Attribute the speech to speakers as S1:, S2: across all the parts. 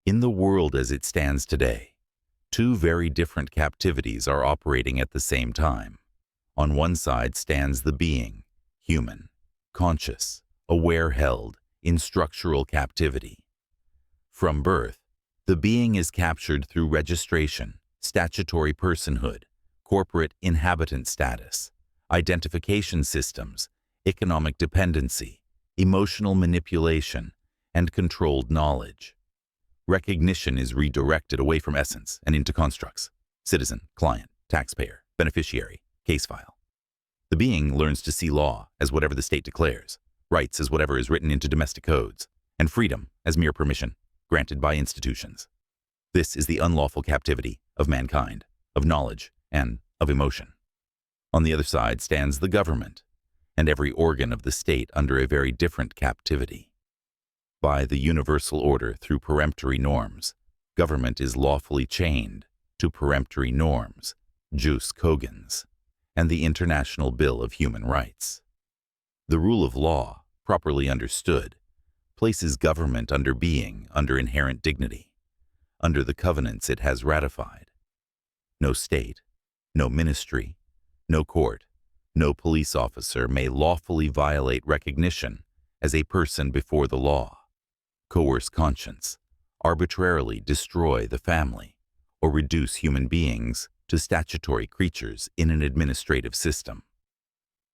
S1: In the world as it stands today, two very different captivities are operating at the same time. On one side stands the being, human, conscious, aware, held in structural captivity. From birth, the being is captured through registration, statutory personhood, corporate inhabitant status, identification systems, economic dependency, emotional manipulation, and controlled knowledge. Recognition is redirected away from essence and into constructs: citizen, client, taxpayer, beneficiary, case file. The being learns to see law as whatever the state declares, rights as whatever is written into domestic codes, and freedom as mere permission granted by institutions. This is the unlawful captivity of mankind, of knowledge, and of emotion. On the other side stands the government, and every organ of the state under a very different captivity. By the universal order through peremptory norms, government is lawfully chained to peremptory norms, jus cogens, and the International Bill of Human Rights. The rule of law, properly understood, places government under being, under inherent dignity, under the covenants it has ratified. No state, no ministry, no court, no police officer may lawfully violate recognition as a person before the law, coerce conscience, arbitrarily destroy the family, or reduce human beings to statutory creatures in an administrative system.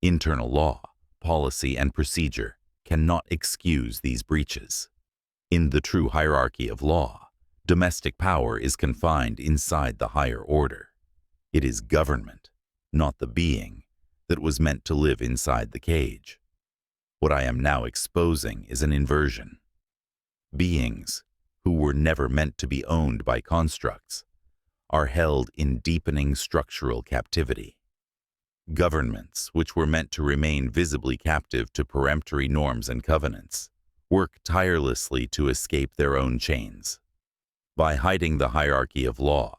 S1: Internal law, policy, and procedure cannot excuse these breaches. In the true hierarchy of law, domestic power is confined inside the higher order. It is government, not the being, that was meant to live inside the cage. What I am now exposing is an inversion. Beings, who were never meant to be owned by constructs, are held in deepening structural captivity. Governments, which were meant to remain visibly captive to peremptory norms and covenants, work tirelessly to escape their own chains. By hiding the hierarchy of law,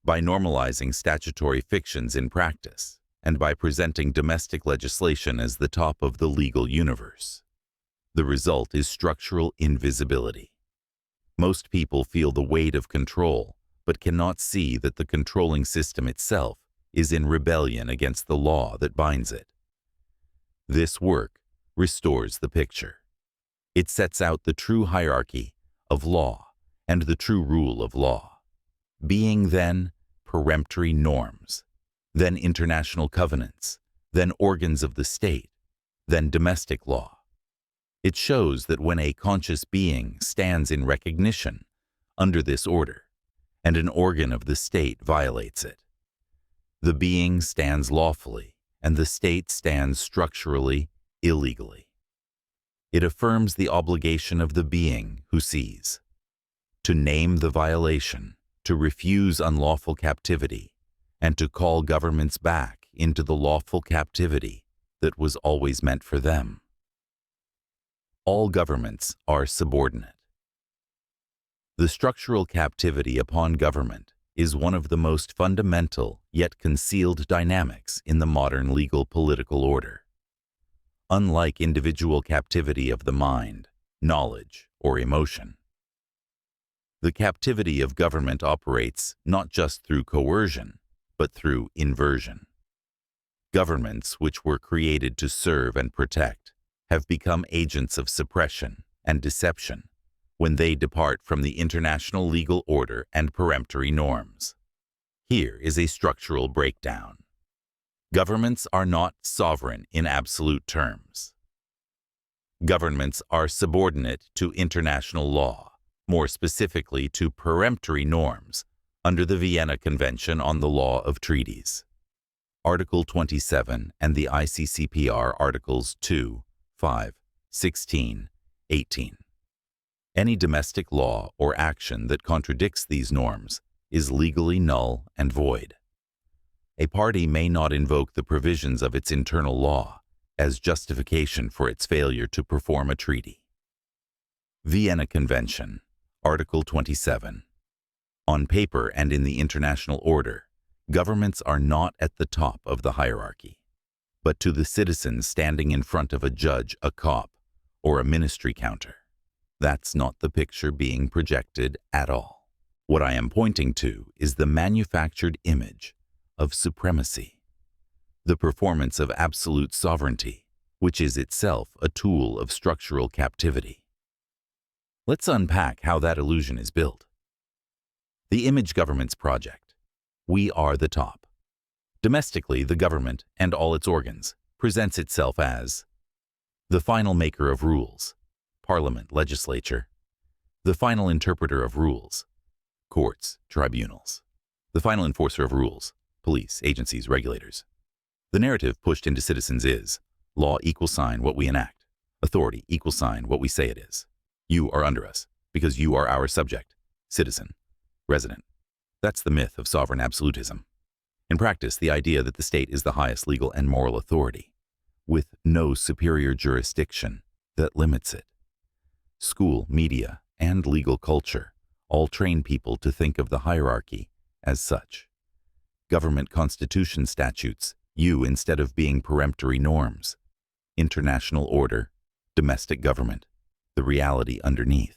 S1: by normalizing statutory fictions in practice, and by presenting domestic legislation as the top of the legal universe. The result is structural invisibility. Most people feel the weight of control, but cannot see that the controlling system itself is in rebellion against the law that binds it. This work restores the picture. It sets out the true hierarchy of law and the true rule of law, being then peremptory norms, then international covenants, then organs of the state, then domestic law. It shows that when a conscious being stands in recognition under this order, and an organ of the state violates it, the being stands lawfully, and the state stands structurally, illegally. It affirms the obligation of the being who sees, to name the violation, to refuse unlawful captivity, and to call governments back into the lawful captivity that was always meant for them. All governments are subordinate. The structural captivity upon government is one of the most fundamental yet concealed dynamics in the modern legal political order. Unlike individual captivity of the mind, knowledge, or emotion, the captivity of government operates not just through coercion, but through inversion. Governments which were created to serve and protect have become agents of suppression and deception when they depart from the international legal order and peremptory norms. Here is a structural breakdown. Governments are not sovereign in absolute terms. Governments are subordinate to international law, more specifically to peremptory norms under the Vienna Convention on the Law of Treaties. Article 27 and the ICCPR Articles 2, 5, 16, 18. Any domestic law or action that contradicts these norms is legally null and void. A party may not invoke the provisions of its internal law as justification for its failure to perform a treaty. Vienna Convention, Article 27. On paper and in the international order, governments are not at the top of the hierarchy, but to the citizens standing in front of a judge, a cop, or a ministry counter. That's not the picture being projected at all. What I am pointing to is the manufactured image of supremacy, the performance of absolute sovereignty, which is itself a tool of structural captivity. Let's unpack how that illusion is built. The image government's project. We are the top. Domestically, the government and all its organs presents itself as the final maker of rules, parliament, legislature, the final interpreter of rules, courts, tribunals, the final enforcer of rules, police, agencies, regulators. The narrative pushed into citizens is law equals sign what we enact, authority equals sign what we say it is. You are under us because you are our subject, citizen, resident. That's the myth of sovereign absolutism. In practice, the idea that the state is the highest legal and moral authority, with no superior jurisdiction that limits it. School, media, and legal culture all train people to think of the hierarchy as such. Government constitution statutes, you instead of being peremptory norms. International order, domestic government, the reality underneath.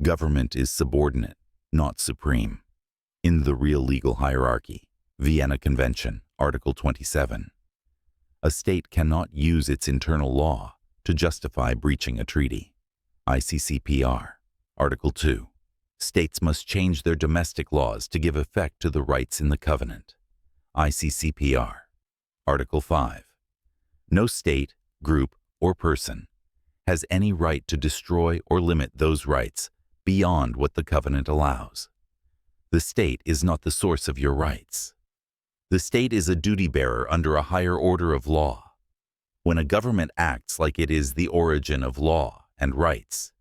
S1: Government is subordinate, not supreme. In the real legal hierarchy, Vienna Convention, Article 27. A state cannot use its internal law to justify breaching a treaty. ICCPR, Article 2. States must change their domestic laws to give effect to the rights in the covenant. ICCPR, Article 5. No state, group, or person has any right to destroy or limit those rights beyond what the covenant allows. The state is not the source of your rights. The state is a duty-bearer under a higher order of law. When a government acts like it is the origin of law and rights,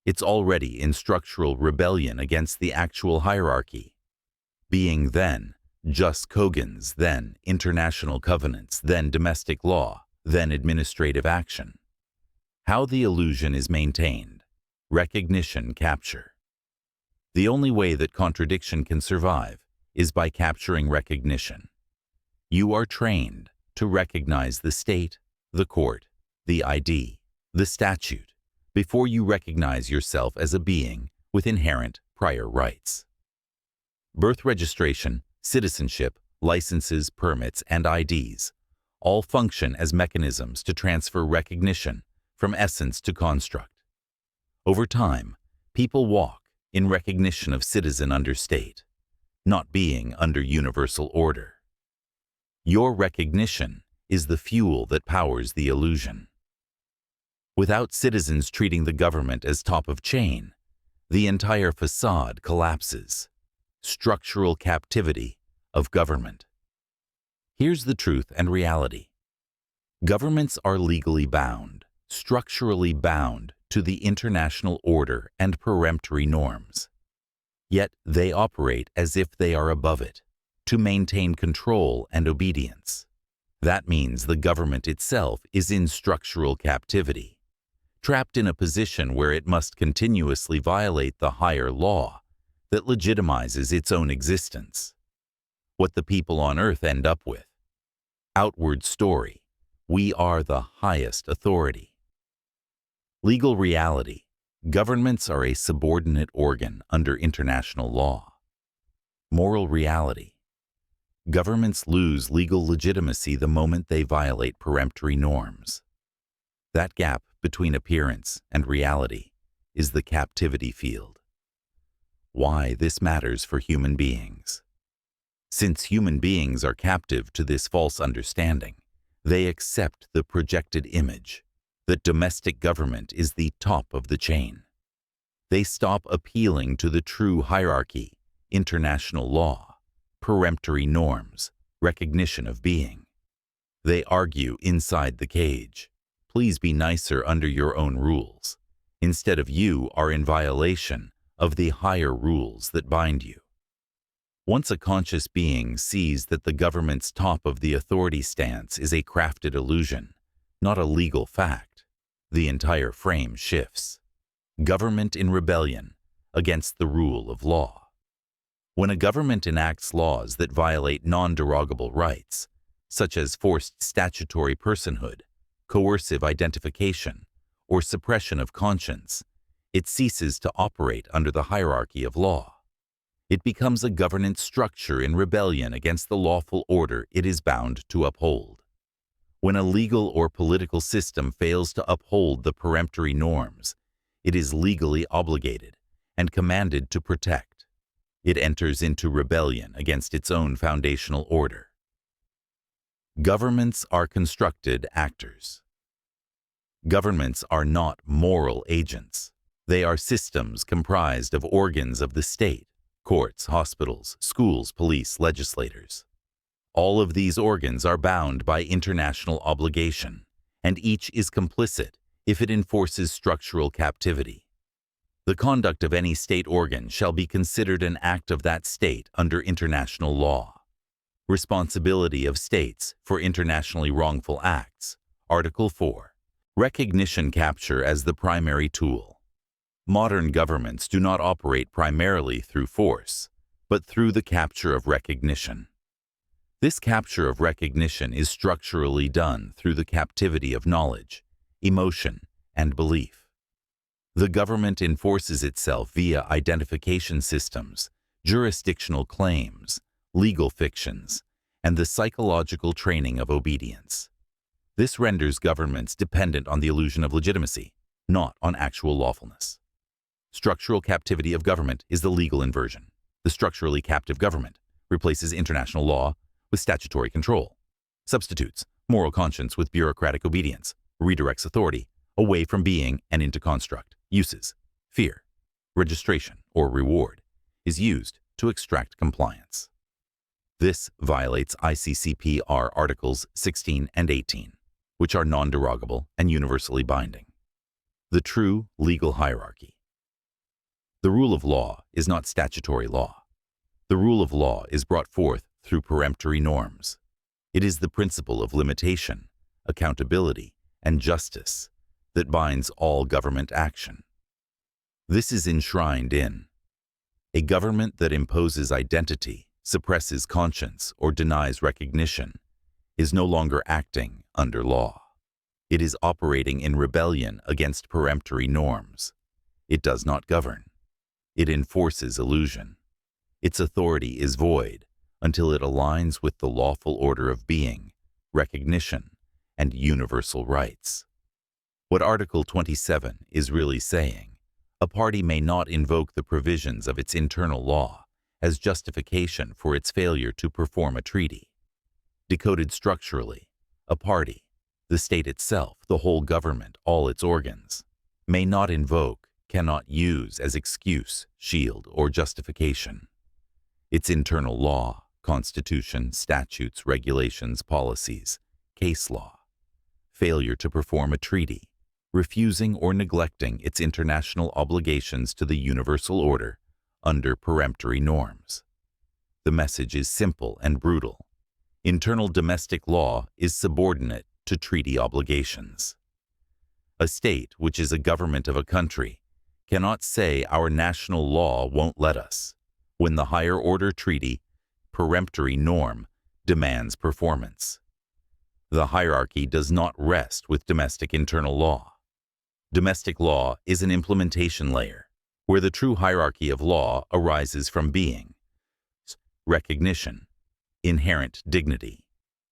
S1: it's already in structural rebellion against the actual hierarchy, being then jus cogens, then international covenants, then domestic law, then administrative action. How the illusion is maintained. Recognition capture. The only way that contradiction can survive is by capturing recognition. You are trained to recognize the state, the court, the ID, the statute, before you recognize yourself as a being with inherent prior rights. Birth registration, citizenship, licenses, permits, and IDs all function as mechanisms to transfer recognition from essence to construct. Over time, people walk in recognition of citizen under state, not being under universal order. Your recognition is the fuel that powers the illusion. Without citizens treating the government as top of chain, the entire facade collapses. Structural captivity of government. Here's the truth and reality. Governments are legally bound, structurally bound to the international order and peremptory norms. Yet they operate as if they are above it, to maintain control and obedience. That means the government itself is in structural captivity, trapped in a position where it must continuously violate the higher law that legitimizes its own existence. What the people on earth end up with. Outward story. We are the highest authority. Legal reality. Governments are a subordinate organ under international law. Moral reality. Governments lose legal legitimacy the moment they violate peremptory norms. That gap between appearance and reality is the captivity field. Why this matters for human beings. Since human beings are captive to this false understanding, they accept the projected image that domestic government is the top of the chain. They stop appealing to the true hierarchy, international law, peremptory norms, recognition of being. They argue inside the cage. Please be nicer under your own rules, instead of you are in violation of the higher rules that bind you. Once a conscious being sees that the government's top of the authority stance is a crafted illusion, not a legal fact, the entire frame shifts. Government in rebellion against the rule of law. When a government enacts laws that violate non-derogable rights, such as forced statutory personhood, coercive identification, or suppression of conscience, It ceases to operate under the hierarchy of law. It becomes a governance structure in rebellion against the lawful order it is bound to uphold. When a legal or political system fails to uphold the peremptory norms, it is legally obligated and commanded to protect. It enters into rebellion against its own foundational order. Governments are constructed actors. Governments are not moral agents. They are systems comprised of organs of the state, courts, hospitals, schools, police, legislators. All of these organs are bound by international obligation, and each is complicit if it enforces structural captivity. The conduct of any state organ shall be considered an act of that state under international law. Responsibility of states for internationally wrongful acts. Article 4. Recognition capture as the primary tool. Modern governments do not operate primarily through force, but through the capture of recognition. This capture of recognition is structurally done through the captivity of knowledge, emotion, and belief. The government enforces itself via identification systems, jurisdictional claims, legal fictions, and the psychological training of obedience. This renders governments dependent on the illusion of legitimacy, not on actual lawfulness. Structural captivity of government is the legal inversion. The structurally captive government replaces international law with statutory control, substitutes moral conscience with bureaucratic obedience, redirects authority away from being and into construct, uses, fear, registration, or reward, is used to extract compliance. This violates ICCPR Articles 16 and 18, which are non-derogable and universally binding. The true legal hierarchy. The rule of law is not statutory law. The rule of law is brought forth through peremptory norms. It is the principle of limitation, accountability, and justice that binds all government action. This is enshrined in a government that imposes identity, suppresses conscience, or denies recognition is no longer acting under law. It is operating in rebellion against peremptory norms. It does not govern. It enforces illusion. Its authority is void until it aligns with the lawful order of being, recognition, and universal rights. What Article 27 is really saying, a party may not invoke the provisions of its internal law as justification for its failure to perform a treaty. Decoded structurally, a party, the state itself, the whole government, all its organs, may not invoke, cannot use as excuse, shield, or justification its internal law, constitution, statutes, regulations, policies, case law, failure to perform a treaty, refusing or neglecting its international obligations to the universal order under peremptory norms. The message is simple and brutal. Internal domestic law is subordinate to treaty obligations. A state, which is a government of a country, cannot say our national law won't let us, when the higher order treaty, peremptory norm, demands performance. The hierarchy does not rest with domestic internal law. Domestic law is an implementation layer, where the true hierarchy of law arises from being, recognition, inherent dignity.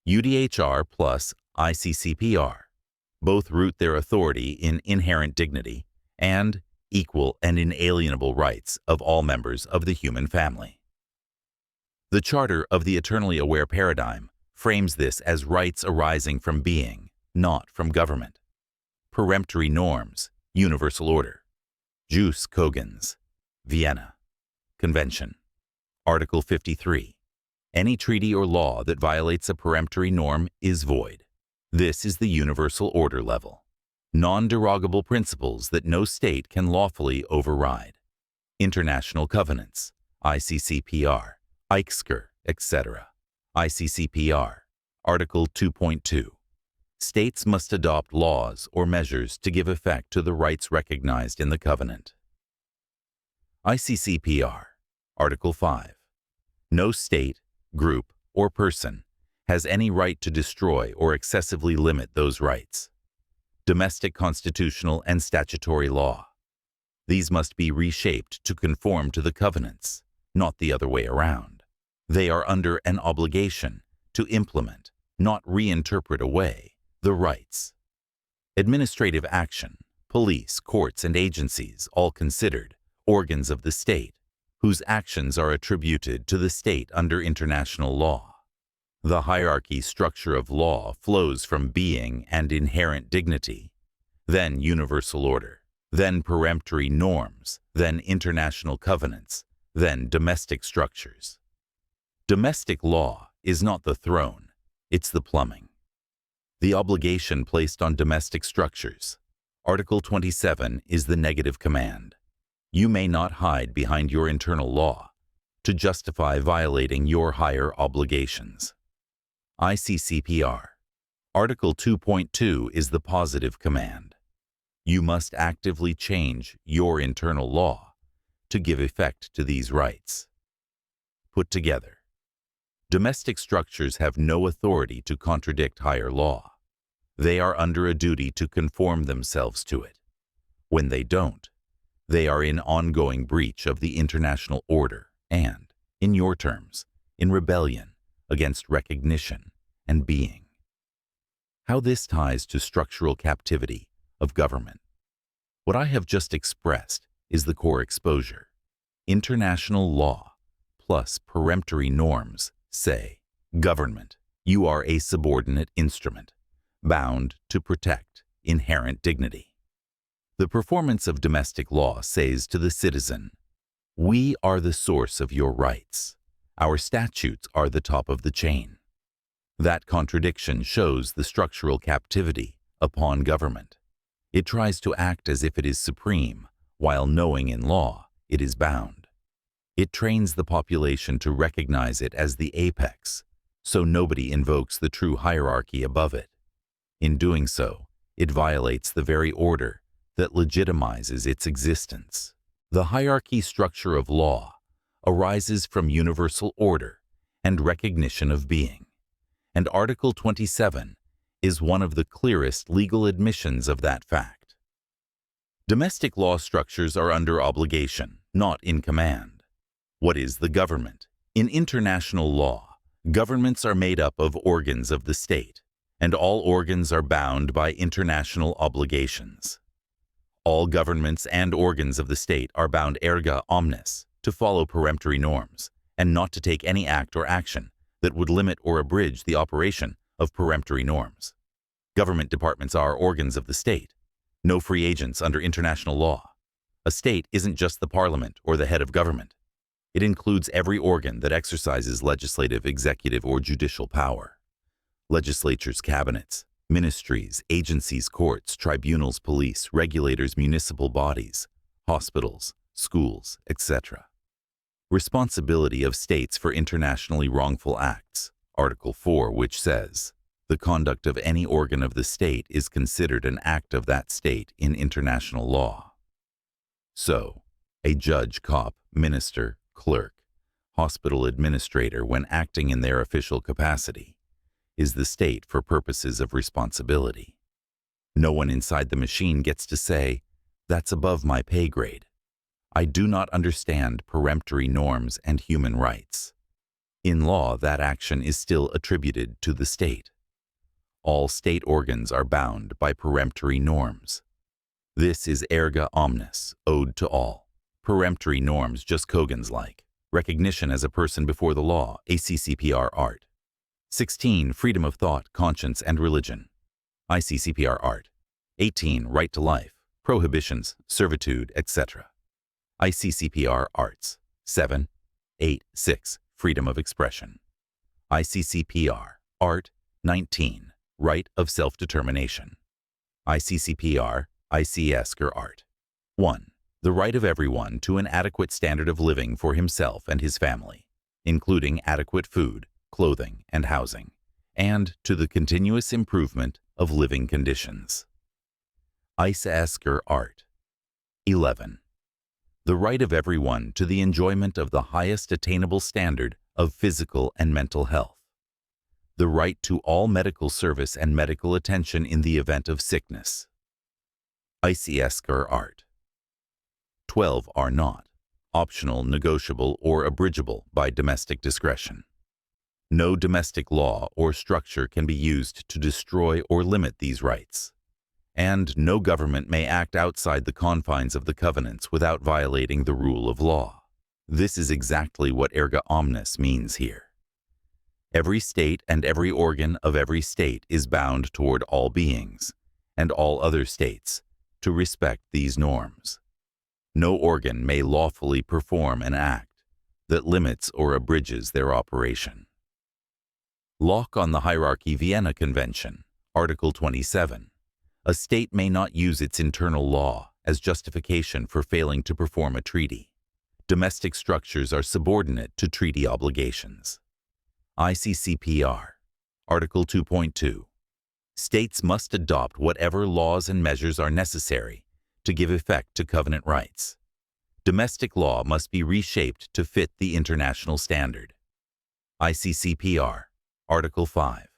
S1: UDHR plus ICCPR both root their authority in inherent dignity and equal and inalienable rights of all members of the human family. The Charter of the Eternally Aware Paradigm frames this as rights arising from being, not from government. Peremptory norms, universal order. Jus cogens. Vienna Convention. Article 53. Any treaty or law that violates a peremptory norm is void. This is the universal order level. Non-derogable principles that no state can lawfully override. International covenants, ICCPR, ICSCR, etc. ICCPR, Article 2.2. States must adopt laws or measures to give effect to the rights recognized in the covenant. ICCPR, Article 5. No state, group, or person has any right to destroy or excessively limit those rights. Domestic constitutional and statutory law. These must be reshaped to conform to the covenants, not the other way around. They are under an obligation to implement, not reinterpret away, the rights. Administrative action, police, courts, and agencies, all considered organs of the state, whose actions are attributed to the state under international law. The hierarchy structure of law flows from being and inherent dignity, then universal order, then peremptory norms, then international covenants, then domestic structures. Domestic law is not the throne, it's the plumbing. The obligation placed on domestic structures. Article 27 is the negative command. You may not hide behind your internal law to justify violating your higher obligations. ICCPR. Article 2.2 is the positive command. You must actively change your internal law to give effect to these rights. Put together. Domestic structures have no authority to contradict higher law. They are under a duty to conform themselves to it. When they don't, they are in ongoing breach of the international order and, in your terms, in rebellion against recognition and being. How this ties to structural captivity of government. What I have just expressed is the core exposure. International law plus peremptory norms say, government, you are a subordinate instrument, bound to protect inherent dignity. The performance of domestic law says to the citizen, we are the source of your rights. Our statutes are the top of the chain. That contradiction shows the structural captivity upon government. It tries to act as if it is supreme, while knowing in law it is bound. It trains the population to recognize it as the apex, so nobody invokes the true hierarchy above it. In doing so, it violates the very order that legitimizes its existence. The hierarchy structure of law arises from universal order and recognition of being, and Article 27 is one of the clearest legal admissions of that fact. Domestic law structures are under obligation, not in command. What is the government? In international law, governments are made up of organs of the state, and all organs are bound by international obligations. All governments and organs of the state are bound erga omnes to follow peremptory norms, and not to take any act or action that would limit or abridge the operation of peremptory norms. Government departments are organs of the state, no free agents under international law. A state isn't just the parliament or the head of government. It includes every organ that exercises legislative, executive, or judicial power. Legislatures, cabinets, ministries, agencies, courts, tribunals, police, regulators, municipal bodies, hospitals, schools, etc. Responsibility of states for internationally wrongful acts. Article 4, which says, the conduct of any organ of the state is considered an act of that state in international law. So, a judge, cop, minister, clerk, hospital administrator, when acting in their official capacity, is the state for purposes of responsibility. No one inside the machine gets to say, that's above my pay grade. I do not understand peremptory norms and human rights. In law, that action is still attributed to the state. All state organs are bound by peremptory norms. This is erga omnes, ode to all. Peremptory norms just Kogan's like. Recognition as a person before the law, ACCPR Art. 16. Freedom of thought, conscience, and religion. ICCPR Art. 18. Right to life, prohibitions, servitude, etc. ICCPR Arts. 7. 8. 6. Freedom of expression. ICCPR Art. 19. Right of self-determination. ICCPR ICSCR Art. 1. The right of everyone to an adequate standard of living for himself and his family, including adequate food, clothing, and housing, and to the continuous improvement of living conditions. ICSCR Art. 11. The right of everyone to the enjoyment of the highest attainable standard of physical and mental health. The right to all medical service and medical attention in the event of sickness. ICSCR Art. 12 are not, optional, negotiable, or abridgable by domestic discretion. No domestic law or structure can be used to destroy or limit these rights. And no government may act outside the confines of the covenants without violating the rule of law. This is exactly what erga omnes means here. Every state and every organ of every state is bound toward all beings, and all other states, to respect these norms. No organ may lawfully perform an act that limits or abridges their operation. Locke on the Hierarchy Vienna Convention, Article 27. A state may not use its internal law as justification for failing to perform a treaty. Domestic structures are subordinate to treaty obligations. ICCPR, Article 2.2. States must adopt whatever laws and measures are necessary to give effect to covenant rights. Domestic law must be reshaped to fit the international standard. ICCPR, Article 5.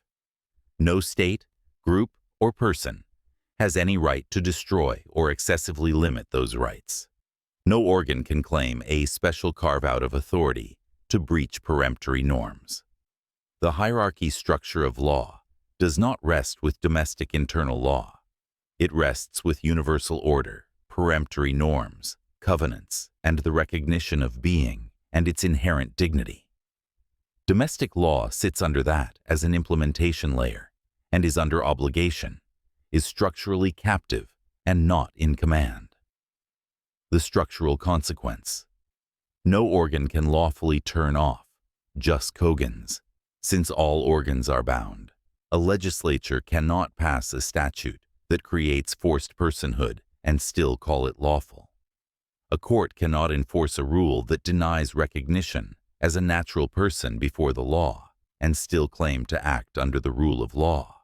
S1: No state, group, or person has any right to destroy or excessively limit those rights. No organ can claim a special carve-out of authority to breach peremptory norms. The hierarchy structure of law does not rest with domestic internal law. It rests with universal order, peremptory norms, covenants, and the recognition of being and its inherent dignity. Domestic law sits under that as an implementation layer and is under obligation, is structurally captive and not in command. The structural consequence. No organ can lawfully turn off jus cogens, since all organs are bound. A legislature cannot pass a statute that creates forced personhood and still call it lawful. A court cannot enforce a rule that denies recognition as a natural person before the law and still claim to act under the rule of law.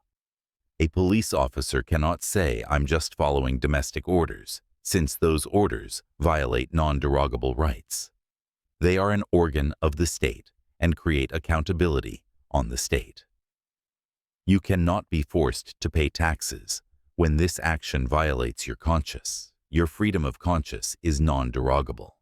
S1: A police officer cannot say, "I'm just following domestic orders," since those orders violate non-derogable rights. They are an organ of the state and create accountability on the state. You cannot be forced to pay taxes when this action violates your conscience. Your freedom of conscience is non-derogable.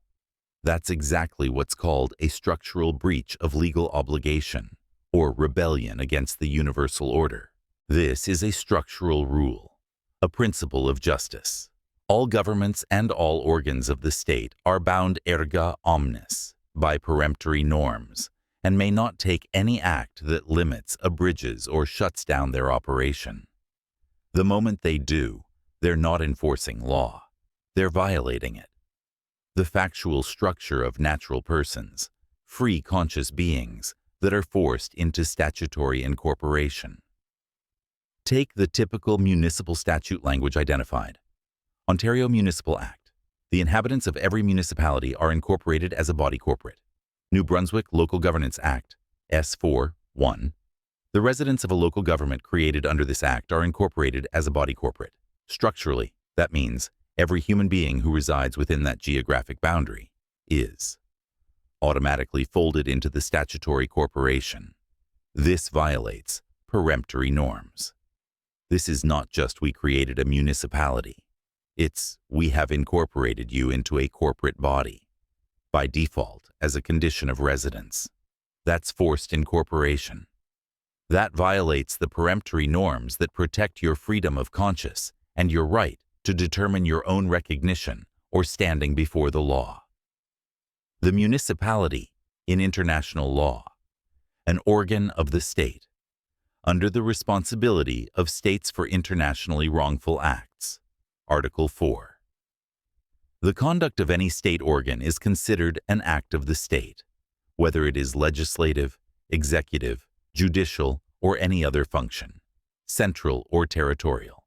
S1: That's exactly what's called a structural breach of legal obligation or rebellion against the universal order. This is a structural rule, a principle of justice. All governments and all organs of the state are bound erga omnes by peremptory norms and may not take any act that limits, abridges, or shuts down their operation. The moment they do, they're not enforcing law. They're violating it. The factual structure of natural persons, free conscious beings that are forced into statutory incorporation. Take the typical municipal statute language identified. Ontario Municipal Act. The inhabitants of every municipality are incorporated as a body corporate. New Brunswick Local Governance Act, S4, 1. The residents of a local government created under this act are incorporated as a body corporate. Structurally, that means every human being who resides within that geographic boundary is automatically folded into the statutory corporation. This violates peremptory norms. This is not just we created a municipality. It's we have incorporated you into a corporate body, by default as a condition of residence. That's forced incorporation. That violates the peremptory norms that protect your freedom of conscience and your right to determine your own recognition or standing before the law. The municipality, in international law, an organ of the state, under the responsibility of states for internationally wrongful acts. Article 4. The conduct of any state organ is considered an act of the state, whether it is legislative, executive, judicial, or any other function, central or territorial.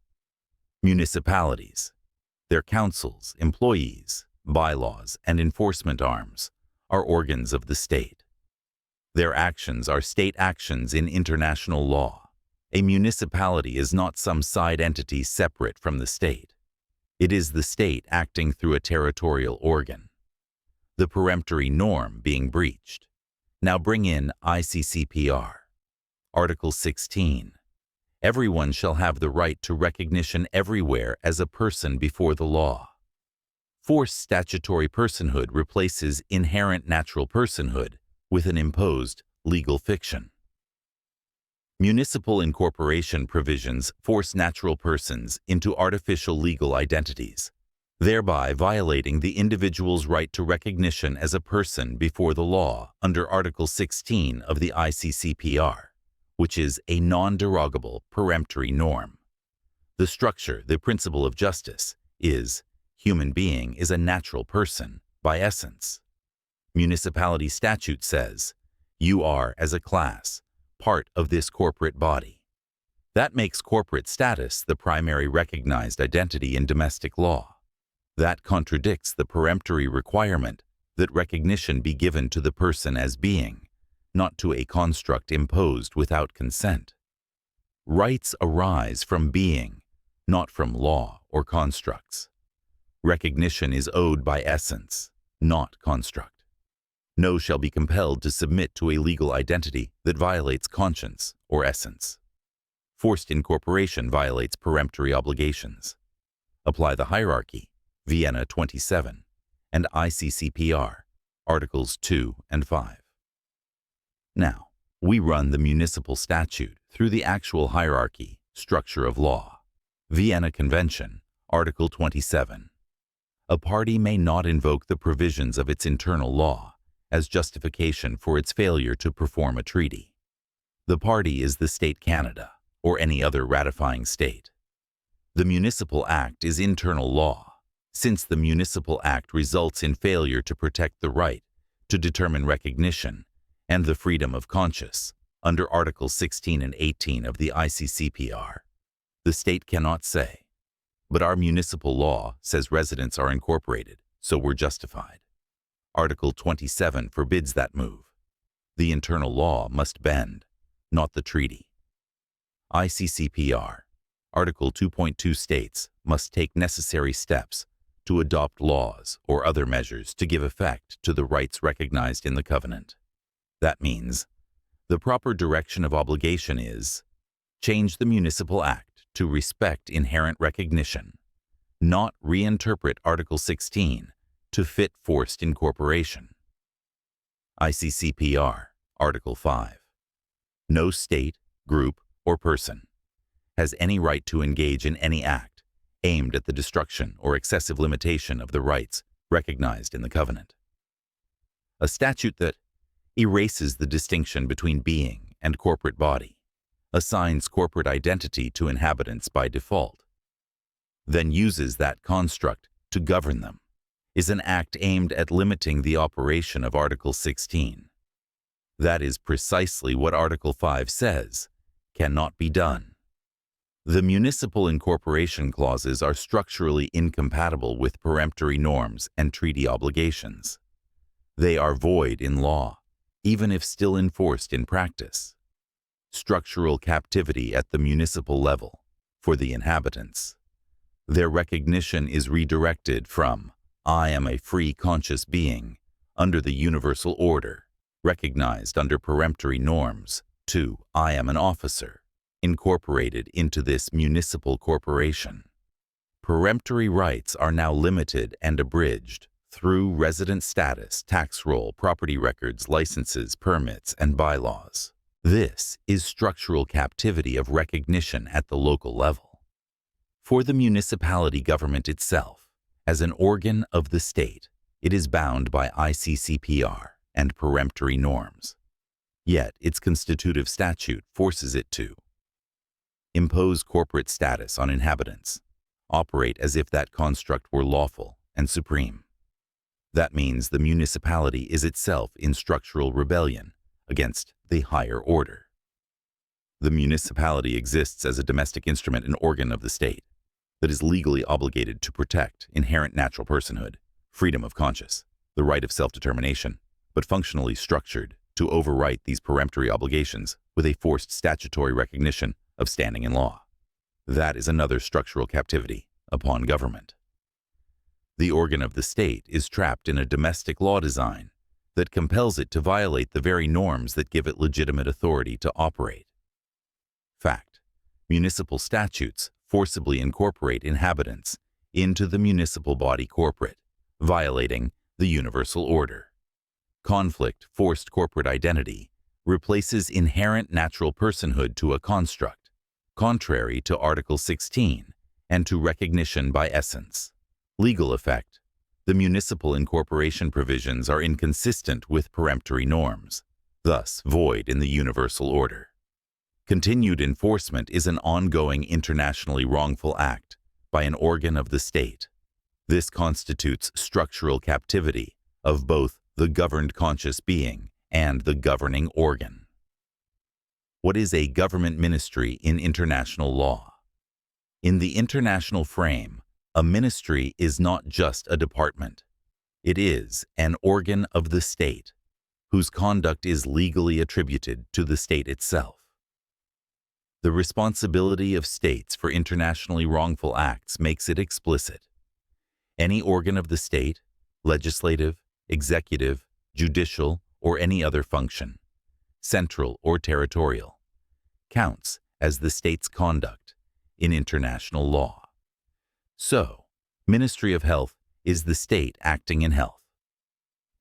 S1: Municipalities, their councils, employees, bylaws, and enforcement arms are organs of the state. Their actions are state actions in international law. A municipality is not some side entity separate from the state. It is the state acting through a territorial organ. The peremptory norm being breached. Now bring in ICCPR. Article 16. Everyone shall have the right to recognition everywhere as a person before the law. Forced statutory personhood replaces inherent natural personhood with an imposed legal fiction. Municipal incorporation provisions force natural persons into artificial legal identities, thereby violating the individual's right to recognition as a person before the law under Article 16 of the ICCPR, which is a non-derogable peremptory norm. The structure, the principle of justice, is human being is a natural person by essence. Municipality statute says, you are, as a class, part of this corporate body. That makes corporate status the primary recognized identity in domestic law. That contradicts the peremptory requirement that recognition be given to the person as being, not to a construct imposed without consent. Rights arise from being, not from law or constructs. Recognition is owed by essence, not construct. No shall be compelled to submit to a legal identity that violates conscience or essence. Forced incorporation violates peremptory obligations. Apply the hierarchy, Vienna 27, and ICCPR, Articles 2 and 5. Now, we run the municipal statute through the actual hierarchy, structure of law. Vienna Convention, Article 27. A party may not invoke the provisions of its internal law as justification for its failure to perform a treaty. The party is the state Canada, or any other ratifying state. The Municipal Act is internal law, since the Municipal Act results in failure to protect the right to determine recognition and the freedom of conscience under Articles 16 and 18 of the ICCPR. The state cannot say, but our municipal law says residents are incorporated, so we're justified. Article 27 forbids that move. The internal law must bend, not the treaty. ICCPR, Article 2.2 states must take necessary steps to adopt laws or other measures to give effect to the rights recognized in the covenant. That means the proper direction of obligation is change the Municipal Act to respect inherent recognition, not reinterpret Article 16 to fit forced incorporation. ICCPR, Article 5. No state, group, or person has any right to engage in any act aimed at the destruction or excessive limitation of the rights recognized in the covenant. A statute that erases the distinction between being and corporate body, assigns corporate identity to inhabitants by default, then uses that construct to govern them, is an act aimed at limiting the operation of Article 16. That is precisely what Article 5 says cannot be done. The municipal incorporation clauses are structurally incompatible with peremptory norms and treaty obligations. They are void in law, even if still enforced in practice. Structural captivity at the municipal level for the inhabitants. Their recognition is redirected from I am a free conscious being under the universal order, recognized under peremptory norms, to I am an officer, incorporated into this municipal corporation. Peremptory rights are now limited and abridged through resident status, tax roll, property records, licenses, permits, and bylaws. This is structural captivity of recognition at the local level. For the municipality government itself, as an organ of the state, it is bound by ICCPR and peremptory norms. Yet its constitutive statute forces it to impose corporate status on inhabitants, operate as if that construct were lawful and supreme. That means the municipality is itself in structural rebellion against the higher order. The municipality exists as a domestic instrument and organ of the state that is legally obligated to protect inherent natural personhood, freedom of conscience, the right of self-determination, but functionally structured to overwrite these peremptory obligations with a forced statutory recognition of standing in law. That is another structural captivity upon government. The organ of the state is trapped in a domestic law design that compels it to violate the very norms that give it legitimate authority to operate. Fact: municipal statutes forcibly incorporate inhabitants into the municipal body corporate violating the universal order. Conflict, forced corporate identity, replaces inherent natural personhood to a construct, contrary to Article 16 and to recognition by essence. Legal effect. The municipal incorporation provisions are inconsistent with peremptory norms, thus void in the universal order. Continued enforcement is an ongoing internationally wrongful act by an organ of the state. This constitutes structural captivity of both the governed conscious being and the governing organ. What is a government ministry in international law? In the international frame, a ministry is not just a department. It is an organ of the state, whose conduct is legally attributed to the state itself. The responsibility of states for internationally wrongful acts makes it explicit. Any organ of the state, legislative, executive, judicial, or any other function, central or territorial, counts as the state's conduct in international law. So, Ministry of Health is the state acting in health.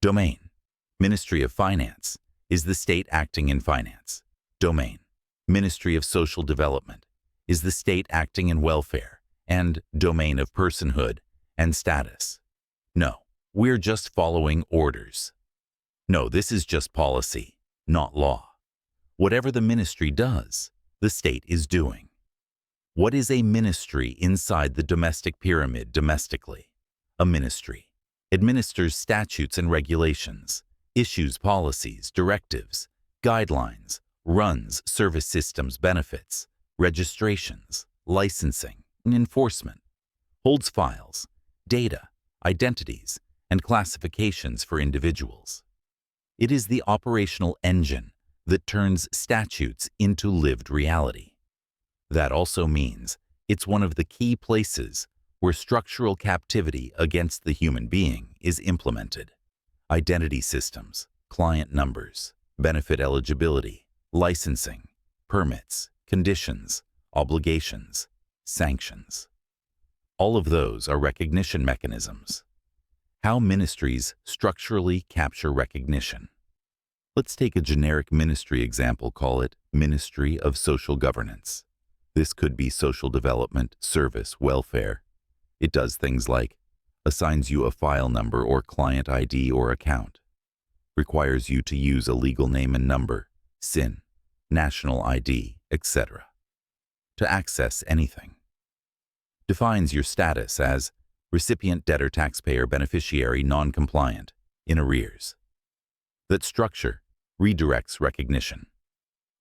S1: Domain. Ministry of Finance is the state acting in finance. Domain. Ministry of Social Development is the state acting in welfare and domain of personhood and status. No, we're just following orders. No, this is just policy, not law. Whatever the ministry does, the state is doing. What is a ministry inside the domestic pyramid domestically? A ministry administers statutes and regulations, issues policies, directives, guidelines, runs service systems, benefits, registrations, licensing, and enforcement, holds files, data, identities, and classifications for individuals. It is the operational engine that turns statutes into lived reality. That also means it's one of the key places where structural captivity against the human being is implemented. Identity systems, client numbers, benefit eligibility, licensing, permits, conditions, obligations, sanctions. All of those are recognition mechanisms. How ministries structurally capture recognition. Let's take a generic ministry example, call it Ministry of Social Governance. This could be social development, service, welfare. It does things like assigns you a file number or client ID or account, requires you to use a legal name and number, SIN, national ID, etc. to access anything. Defines your status as recipient, debtor, taxpayer, beneficiary, non-compliant, in arrears. That structure redirects recognition.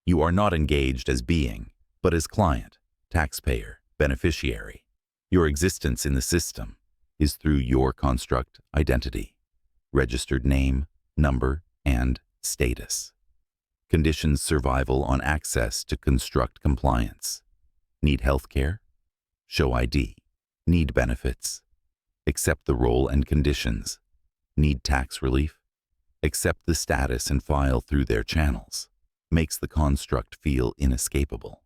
S1: You are not engaged as being, but as client, taxpayer, beneficiary. Your existence in the system is through your construct identity, registered name, number, and status. Conditions survival on access to construct compliance. Need health care? Show ID. Need benefits? Accept the role and conditions. Need tax relief? Accept the status and file through their channels. Makes the construct feel inescapable.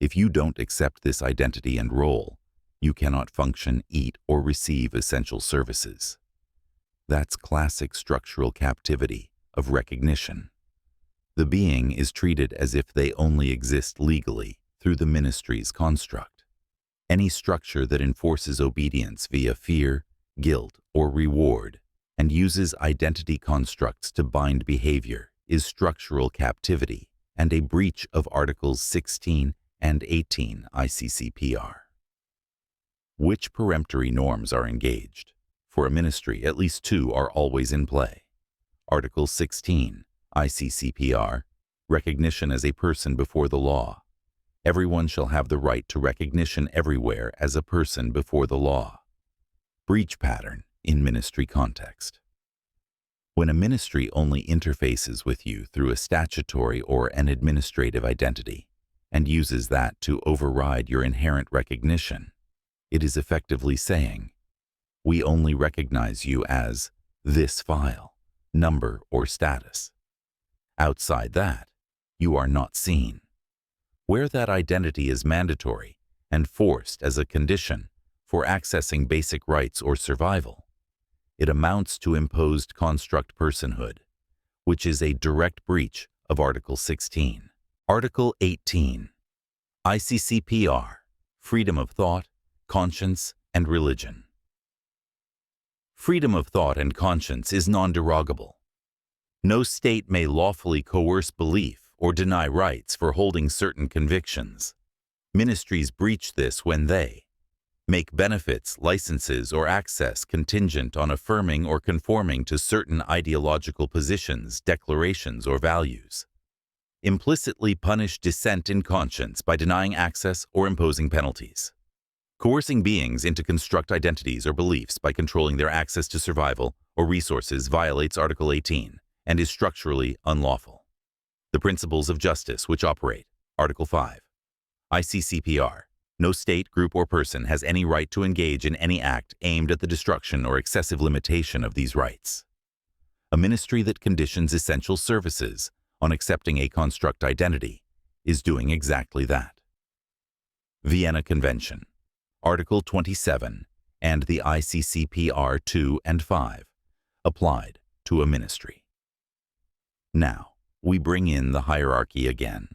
S1: If you don't accept this identity and role, you cannot function, eat, or receive essential services. That's classic structural captivity of recognition. The being is treated as if they only exist legally through the ministry's construct. Any structure that enforces obedience via fear, guilt, or reward, and uses identity constructs to bind behavior is structural captivity and a breach of Articles 16 and 18 ICCPR. Which peremptory norms are engaged? For a ministry, at least two are always in play. Article 16, ICCPR, recognition as a person before the law. Everyone shall have the right to recognition everywhere as a person before the law. Breach pattern in ministry context. When a ministry only interfaces with you through a statutory or an administrative identity and uses that to override your inherent recognition, it is effectively saying, we only recognize you as this file, number, or status. Outside that, you are not seen. Where that identity is mandatory and forced as a condition for accessing basic rights or survival, It amounts to imposed construct personhood, which is a direct breach of Article 16. Article 18. ICCPR, freedom of thought, conscience, and religion. Freedom of thought and conscience is non-derogable. No state may lawfully coerce belief or deny rights for holding certain convictions. Ministries breach this when they make benefits, licenses, or access contingent on affirming or conforming to certain ideological positions, declarations, or values. Implicitly punish dissent in conscience by denying access or imposing penalties. Coercing beings into construct identities or beliefs by controlling their access to survival or resources violates Article 18 and is structurally unlawful. The principles of justice which operate. Article 5. ICCPR. No state, group, or person has any right to engage in any act aimed at the destruction or excessive limitation of these rights. A ministry that conditions essential services on accepting a construct identity is doing exactly that. Vienna Convention. Article 27 and the ICCPR 2 and 5 applied to a ministry. Now, we bring in the hierarchy again.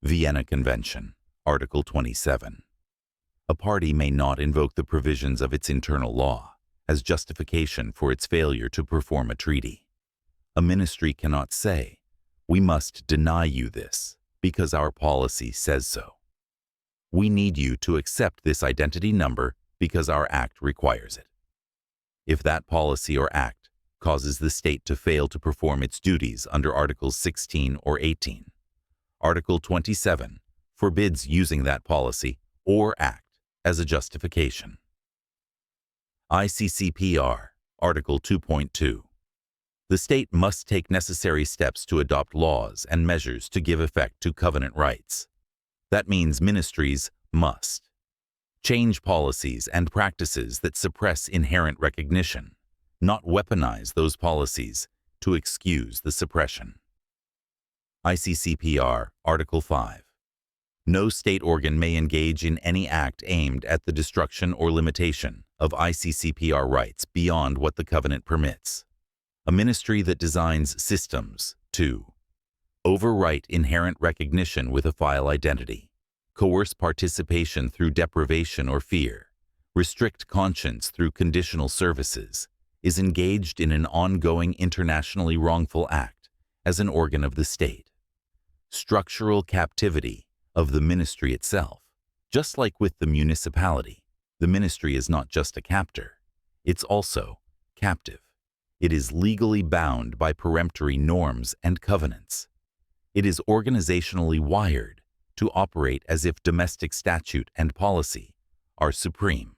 S1: Vienna Convention. Article 27. A party may not invoke the provisions of its internal law as justification for its failure to perform a treaty. A ministry cannot say, "We must deny you this because our policy says so. We need you to accept this identity number because our act requires it." If that policy or act causes the state to fail to perform its duties under Articles 16 or 18, Article 27 forbids using that policy or act as a justification. ICCPR, Article 2.2. The state must take necessary steps to adopt laws and measures to give effect to covenant rights. That means ministries must change policies and practices that suppress inherent recognition, not weaponize those policies to excuse the suppression. ICCPR, Article 5. No state organ may engage in any act aimed at the destruction or limitation of ICCPR rights beyond what the covenant permits. A ministry that designs systems to overwrite inherent recognition with a file identity, coerce participation through deprivation or fear, restrict conscience through conditional services, is engaged in an ongoing internationally wrongful act as an organ of the state. Structural captivity of the ministry itself. Just like with the municipality, the ministry is not just a captor, it's also captive. It is legally bound by peremptory norms and covenants. It is organizationally wired to operate as if domestic statute and policy are supreme.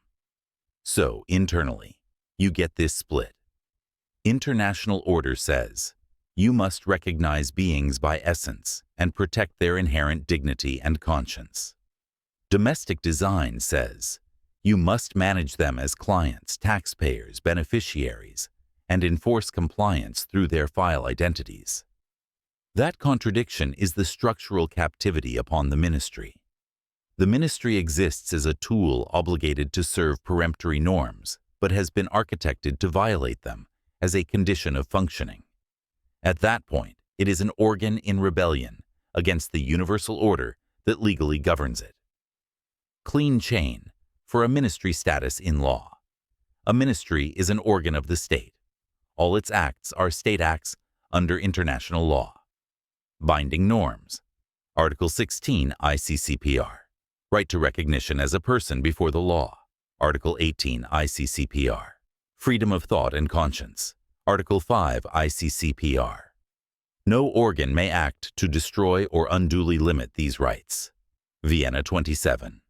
S1: So, internally, you get this split. International order says, you must recognize beings by essence and protect their inherent dignity and conscience. Domestic design says, you must manage them as clients, taxpayers, beneficiaries, and enforce compliance through their file identities. That contradiction is the structural captivity upon the ministry. The ministry exists as a tool obligated to serve peremptory norms, but has been architected to violate them as a condition of functioning. At that point, it is an organ in rebellion against the universal order that legally governs it. Clean chain for a ministry status in law. A ministry is an organ of the state. All its acts are state acts under international law. Binding norms. Article 16 ICCPR. Right to recognition as a person before the law. Article 18 ICCPR. Freedom of thought and conscience. Article 5 ICCPR. No organ may act to destroy or unduly limit these rights. Vienna 27.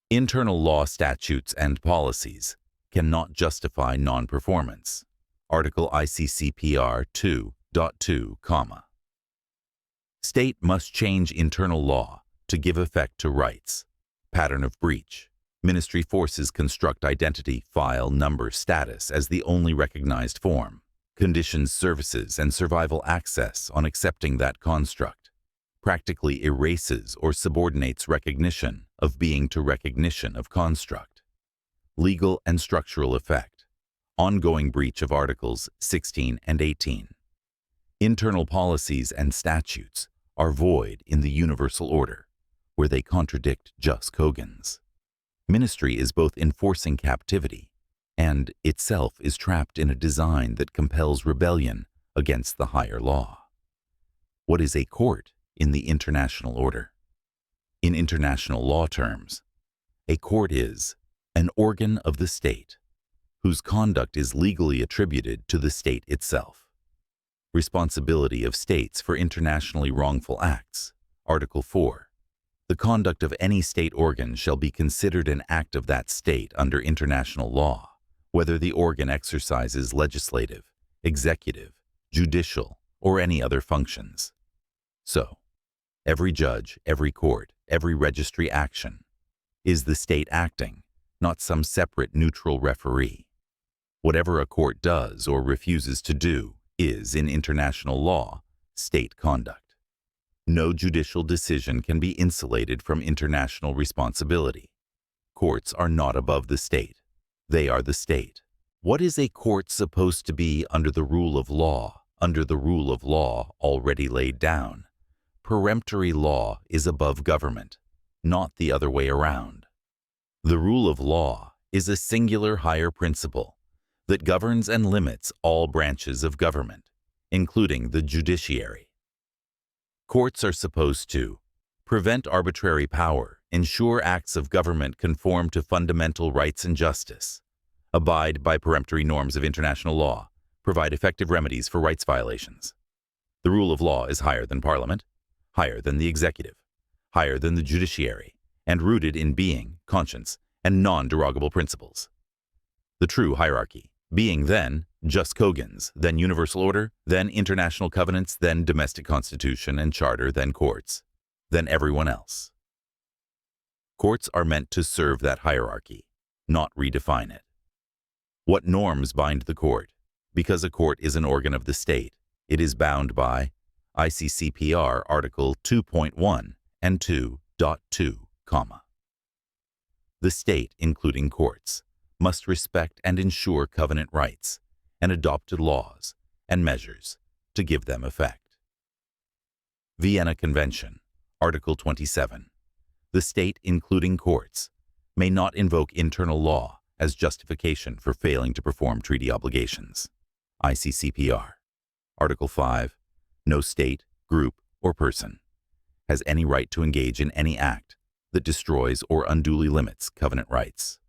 S1: Internal law statutes and policies cannot justify non-performance. Article ICCPR 2.2, State must change internal law to give effect to rights. Pattern of breach. Ministry forces construct identity, file, number, status as the only recognized form. Conditions services and survival access on accepting that construct. Practically erases or subordinates recognition of being to recognition of construct. Legal and structural effect. ongoing breach of Articles 16 and 18. Internal policies and statutes are void in the universal order, where they contradict jus cogens. Ministry is both enforcing captivity and itself is trapped in a design that compels rebellion against the higher law. What is a court in the international order? In international law terms, a court is an organ of the state whose conduct is legally attributed to the state itself. Responsibility of states for internationally wrongful acts. Article 4. The conduct of any state organ shall be considered an act of that state under international law, whether the organ exercises legislative, executive, judicial, or any other functions. So, every judge, every court, every registry action is the state acting, not some separate neutral referee. Whatever a court does or refuses to do is, in international law, state conduct. No judicial decision can be insulated from international responsibility. Courts are not above the state. They are the state. What is a court supposed to be under the rule of law? Under the rule of law already laid down, peremptory law is above government, not the other way around. The rule of law is a singular higher principle that governs and limits all branches of government, including the judiciary. Courts are supposed to prevent arbitrary power, ensure acts of government conform to fundamental rights and justice, abide by peremptory norms of international law, provide effective remedies for rights violations. The rule of law is higher than Parliament, higher than the executive, higher than the judiciary, and rooted in being, conscience, and non-derogable principles. The true hierarchy being then jus cogens, then universal order, then international covenants, then domestic constitution and charter, then courts, then everyone else. Courts are meant to serve that hierarchy, not redefine it. What norms bind the court? Because a court is an organ of the state, it is bound by ICCPR Article 2.1 and 2.2, The state, including courts, must respect and ensure covenant rights and adopted laws and measures to give them effect. Vienna Convention, Article 27. The state, including courts, may not invoke internal law as justification for failing to perform treaty obligations. ICCPR. Article 5. No state, group, or person has any right to engage in any act that destroys or unduly limits covenant rights.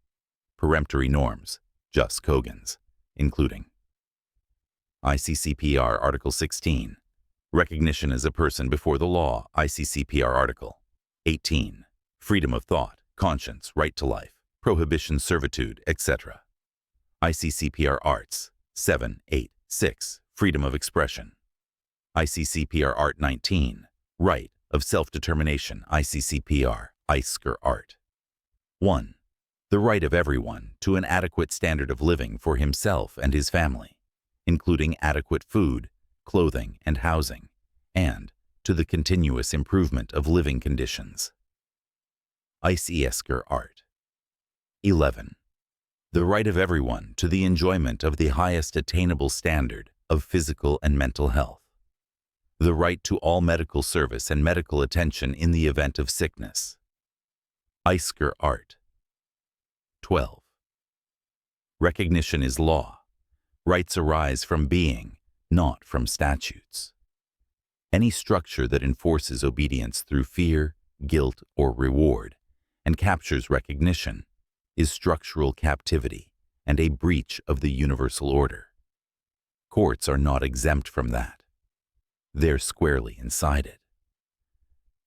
S1: Peremptory norms, jus cogens, including ICCPR Article 16. Recognition as a person before the law, ICCPR Article 18. Freedom of thought, conscience, right to life, prohibition, servitude, etc. ICCPR Arts 7, 8, 6. Freedom of expression. ICCPR Art 19. Right of self-determination, ICCPR, ISCR Art. 1. The right of everyone to an adequate standard of living for himself and his family, including adequate food, clothing, and housing, and to the continuous improvement of living conditions. ICSCR Art. 11. The right of everyone to the enjoyment of the highest attainable standard of physical and mental health. The right to all medical service and medical attention in the event of sickness. ISCR Art. 12. Recognition is law. Rights arise from being, not from statutes. Any structure that enforces obedience through fear, guilt, or reward, and captures recognition, is structural captivity and a breach of the universal order. Courts are not exempt from that. They're squarely inside it.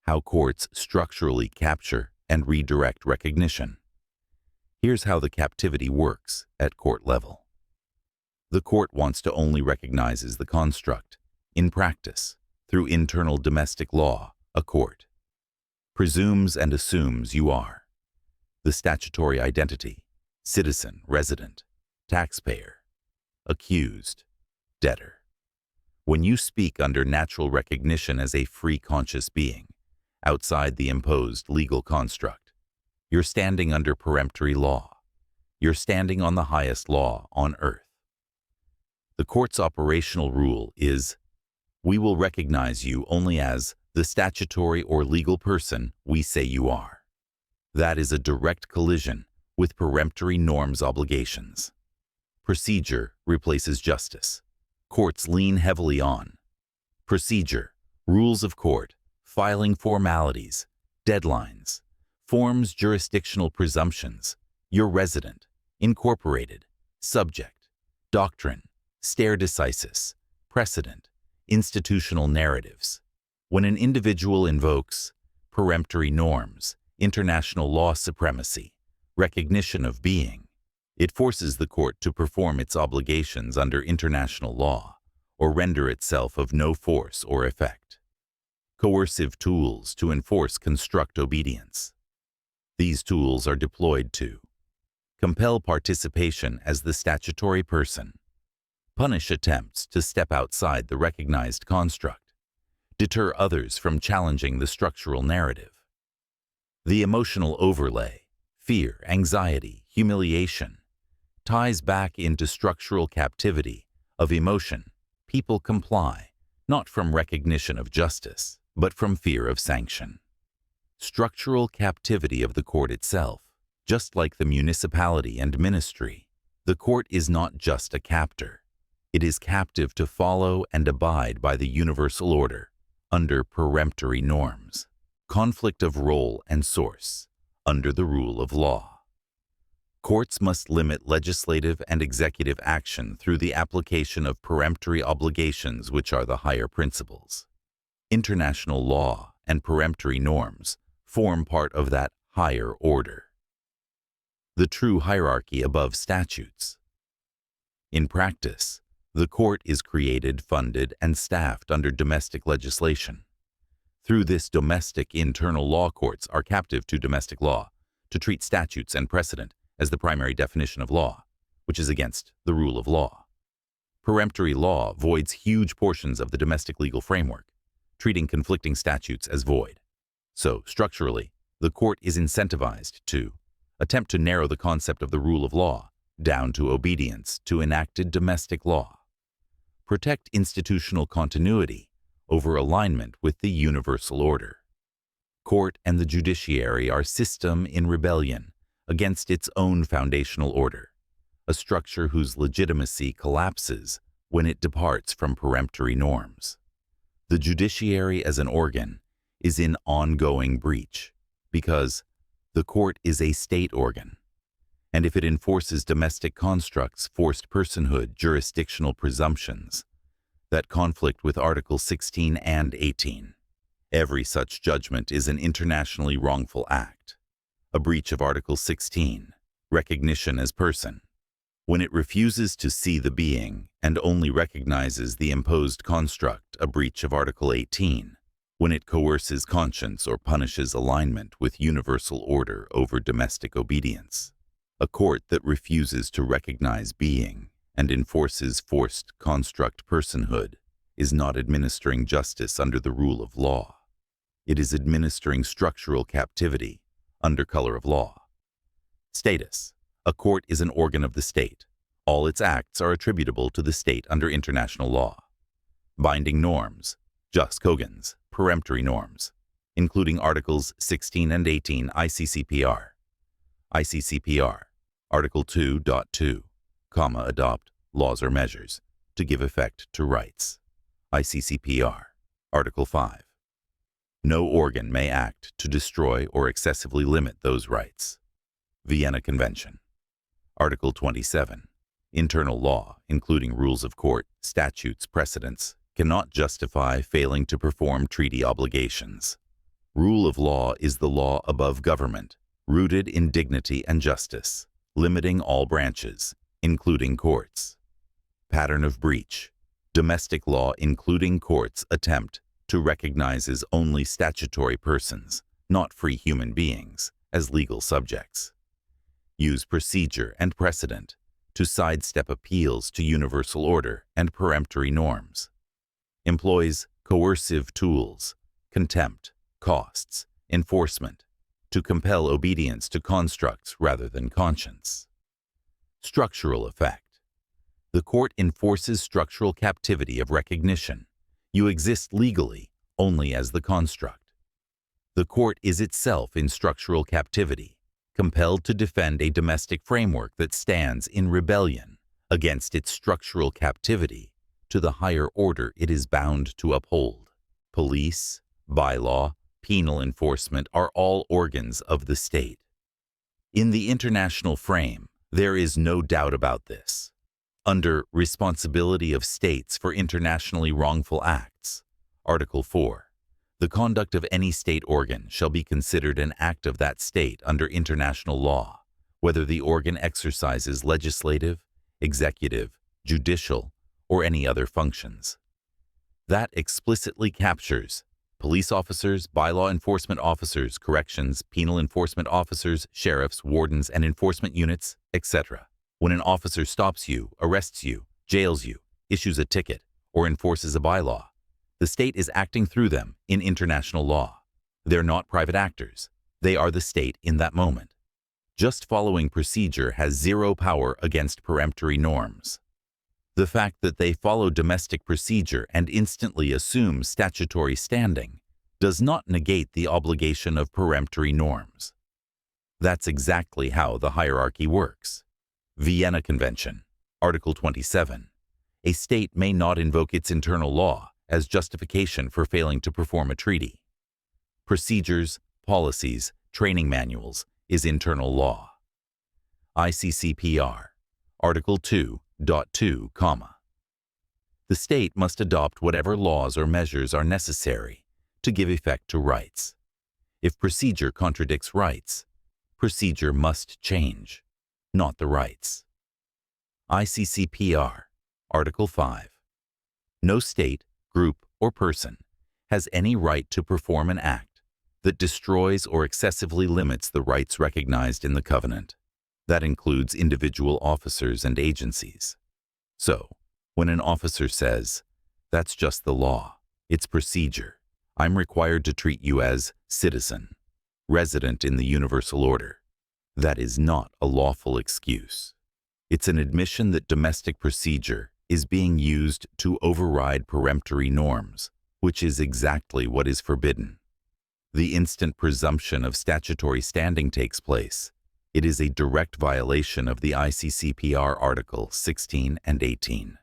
S1: How courts structurally capture and redirect recognition. Here's how the captivity works at court level. The court wants to only recognizes the construct, in practice, through internal domestic law, a court presumes and assumes you are the statutory identity, citizen, resident, taxpayer, accused, debtor. When you speak under natural recognition as a free conscious being, outside the imposed legal construct, you're standing under peremptory law. You're standing on the highest law on earth. The court's operational rule is, we will recognize you only as the statutory or legal person we say you are. That is a direct collision with peremptory norms obligations. Procedure replaces justice. Courts lean heavily on procedure, rules of court, filing formalities, deadlines, forms jurisdictional presumptions, your resident, incorporated, subject, doctrine, stare decisis, precedent, institutional narratives. When an individual invokes peremptory norms, international law supremacy, recognition of being, it forces the court to perform its obligations under international law or render itself of no force or effect. Coercive tools to enforce construct obedience. These tools are deployed to compel participation as the statutory person, punish attempts to step outside the recognized construct, deter others from challenging the structural narrative. The emotional overlay, fear, anxiety, humiliation, ties back into structural captivity of emotion. People comply, not from recognition of justice, but from fear of sanction. Structural captivity of the court itself. Just like the municipality and ministry, the court is not just a captor. It is captive to follow and abide by the universal order, under peremptory norms. Conflict of role and source, under the rule of law. Courts must limit legislative and executive action through the application of peremptory obligations, which are the higher principles. International law and peremptory norms form part of that higher order. The true hierarchy above statutes. In practice, the court is created, funded, and staffed under domestic legislation. Through this domestic internal law, courts are captive to domestic law, to treat statutes and precedent as the primary definition of law, which is against the rule of law. Peremptory law voids huge portions of the domestic legal framework, treating conflicting statutes as void. So, structurally, the court is incentivized to attempt to narrow the concept of the rule of law down to obedience to enacted domestic law. Protect institutional continuity over alignment with the universal order. Court and the judiciary are system in rebellion against its own foundational order, a structure whose legitimacy collapses when it departs from peremptory norms. The judiciary as an organ is in ongoing breach because the court is a state organ, and if it enforces domestic constructs, forced personhood, jurisdictional presumptions that conflict with Article 16 and 18, every such judgment is an internationally wrongful act. A breach of Article 16, recognition as person, when it refuses to see the being and only recognizes the imposed construct, a breach of Article 18, when it coerces conscience or punishes alignment with universal order over domestic obedience. A court that refuses to recognize being and enforces forced construct personhood is not administering justice under the rule of law. It is administering structural captivity under color of law. Status. A court is an organ of the state. All its acts are attributable to the state under international law. Binding norms. Jus cogens, peremptory norms, including Articles 16 and 18 ICCPR. ICCPR, Article 2.2, adopt laws or measures to give effect to rights. ICCPR, Article 5. No organ may act to destroy or excessively limit those rights. Vienna Convention. Article 27. Internal law, including rules of court, statutes, precedents, cannot justify failing to perform treaty obligations. Rule of law is the law above government, rooted in dignity and justice, limiting all branches, including courts. Pattern of breach. Domestic law, including courts, attempt to recognize only statutory persons, not free human beings, as legal subjects. Use procedure and precedent to sidestep appeals to universal order and peremptory norms. Employs coercive tools, contempt, costs, enforcement, to compel obedience to constructs rather than conscience. Structural effect. The court enforces structural captivity of recognition. You exist legally only as the construct. The court is itself in structural captivity, compelled to defend a domestic framework that stands in rebellion against its structural captivity to the higher order it is bound to uphold. Police, bylaw, penal enforcement are all organs of the state. In the international frame, there is no doubt about this. Under Responsibility of States for Internationally Wrongful Acts, Article 4, the conduct of any state organ shall be considered an act of that state under international law, whether the organ exercises legislative, executive, judicial, or any other functions. That explicitly captures police officers, bylaw enforcement officers, corrections, penal enforcement officers, sheriffs, wardens, and enforcement units, etc. When an officer stops you, arrests you, jails you, issues a ticket, or enforces a bylaw, the state is acting through them in international law. They're not private actors. They are the state in that moment. Just following procedure has zero power against peremptory norms. The fact that they follow domestic procedure and instantly assume statutory standing does not negate the obligation of peremptory norms. That's exactly how the hierarchy works. Vienna Convention, Article 27. A state may not invoke its internal law as justification for failing to perform a treaty. Procedures, policies, training manuals is internal law. ICCPR, Article 2.2, the state must adopt whatever laws or measures are necessary to give effect to rights. If procedure contradicts rights, procedure must change, not the rights. ICCPR, Article 5. No state, group, or person has any right to perform an act that destroys or excessively limits the rights recognized in the covenant. That includes individual officers and agencies. So, when an officer says, "That's just the law, it's procedure. I'm required to treat you as citizen, resident in the universal order," that is not a lawful excuse. It's an admission that domestic procedure is being used to override peremptory norms, which is exactly what is forbidden. The instant presumption of statutory standing takes place. It is a direct violation of the ICCPR Article 16 and 18.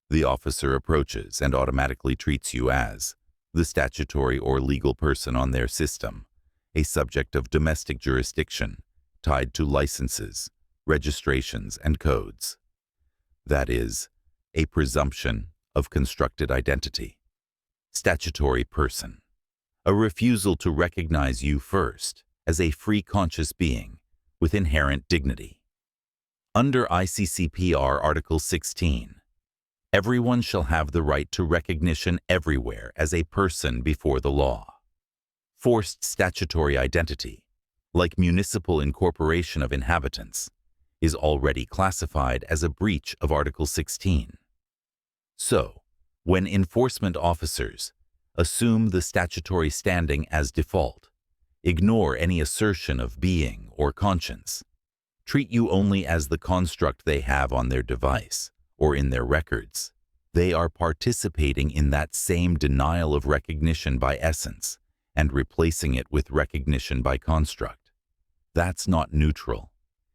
S1: The officer approaches and automatically treats you as the statutory or legal person on their system, a subject of domestic jurisdiction tied to licenses, registrations, and codes. That is, a presumption of constructed identity. Statutory person. A refusal to recognize you first as a free conscious being with inherent dignity. Under ICCPR Article 16, everyone shall have the right to recognition everywhere as a person before the law. Forced statutory identity, like municipal incorporation of inhabitants, is already classified as a breach of Article 16. So, when enforcement officers assume the statutory standing as default, ignore any assertion of being or conscience, treat you only as the construct they have on their device or in their records, they are participating in that same denial of recognition by essence and replacing it with recognition by construct. That's not neutral.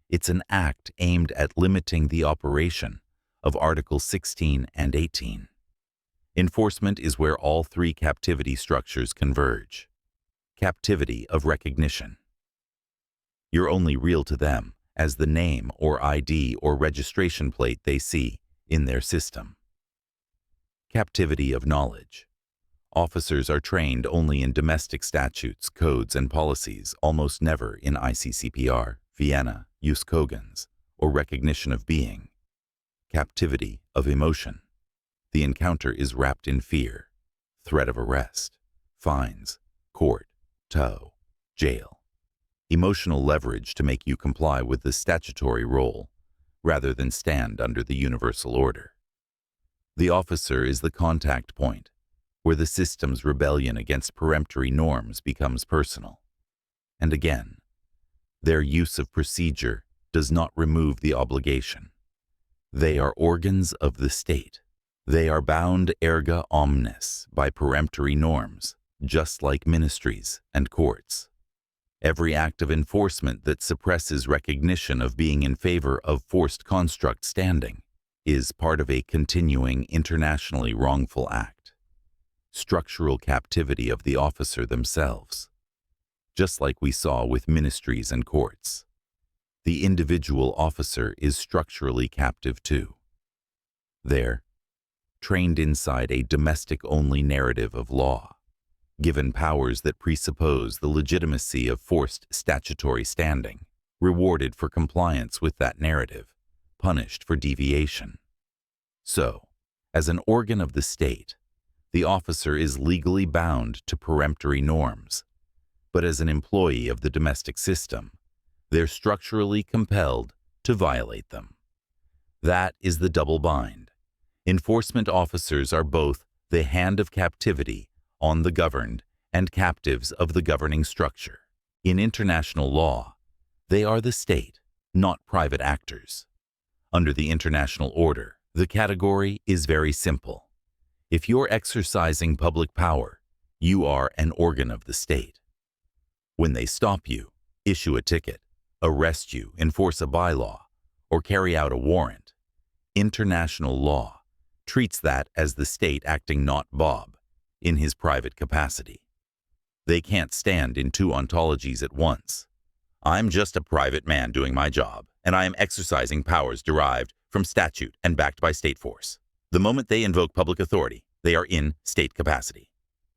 S1: It's an act aimed at limiting the operation of Article 16 and 18. Enforcement is where all three captivity structures converge. Captivity of recognition. You're only real to them as the name or ID or registration plate they see in their system. Captivity of knowledge. Officers are trained only in domestic statutes, codes, and policies, almost never in ICCPR, Vienna, jus cogens, or recognition of being. Captivity of emotion. The encounter is wrapped in fear, threat of arrest, fines, court, tow, jail. Emotional leverage to make you comply with the statutory role, rather than stand under the universal order. The officer is the contact point, where the system's rebellion against peremptory norms becomes personal. And again, their use of procedure does not remove the obligation. They are organs of the state. They are bound erga omnes by peremptory norms, just like ministries and courts. Every act of enforcement that suppresses recognition of being in favor of forced construct standing is part of a continuing internationally wrongful act. Structural captivity of the officer themselves. Just like we saw with ministries and courts, the individual officer is structurally captive too. There, trained inside a domestic-only narrative of law, given powers that presuppose the legitimacy of forced statutory standing, rewarded for compliance with that narrative, punished for deviation. So, as an organ of the state, the officer is legally bound to peremptory norms, but as an employee of the domestic system, they're structurally compelled to violate them. That is the double bind. Enforcement officers are both the hand of captivity on the governed and captives of the governing structure. In international law, they are the state, not private actors. Under the international order, the category is very simple. If you're exercising public power, you are an organ of the state. When they stop you, issue a ticket, arrest you, enforce a bylaw, or carry out a warrant, international law treats that as the state acting not Bob in his private capacity. They can't stand in two ontologies at once. I'm just a private man doing my job, and I am exercising powers derived from statute and backed by state force. The moment they invoke public authority, they are in state capacity.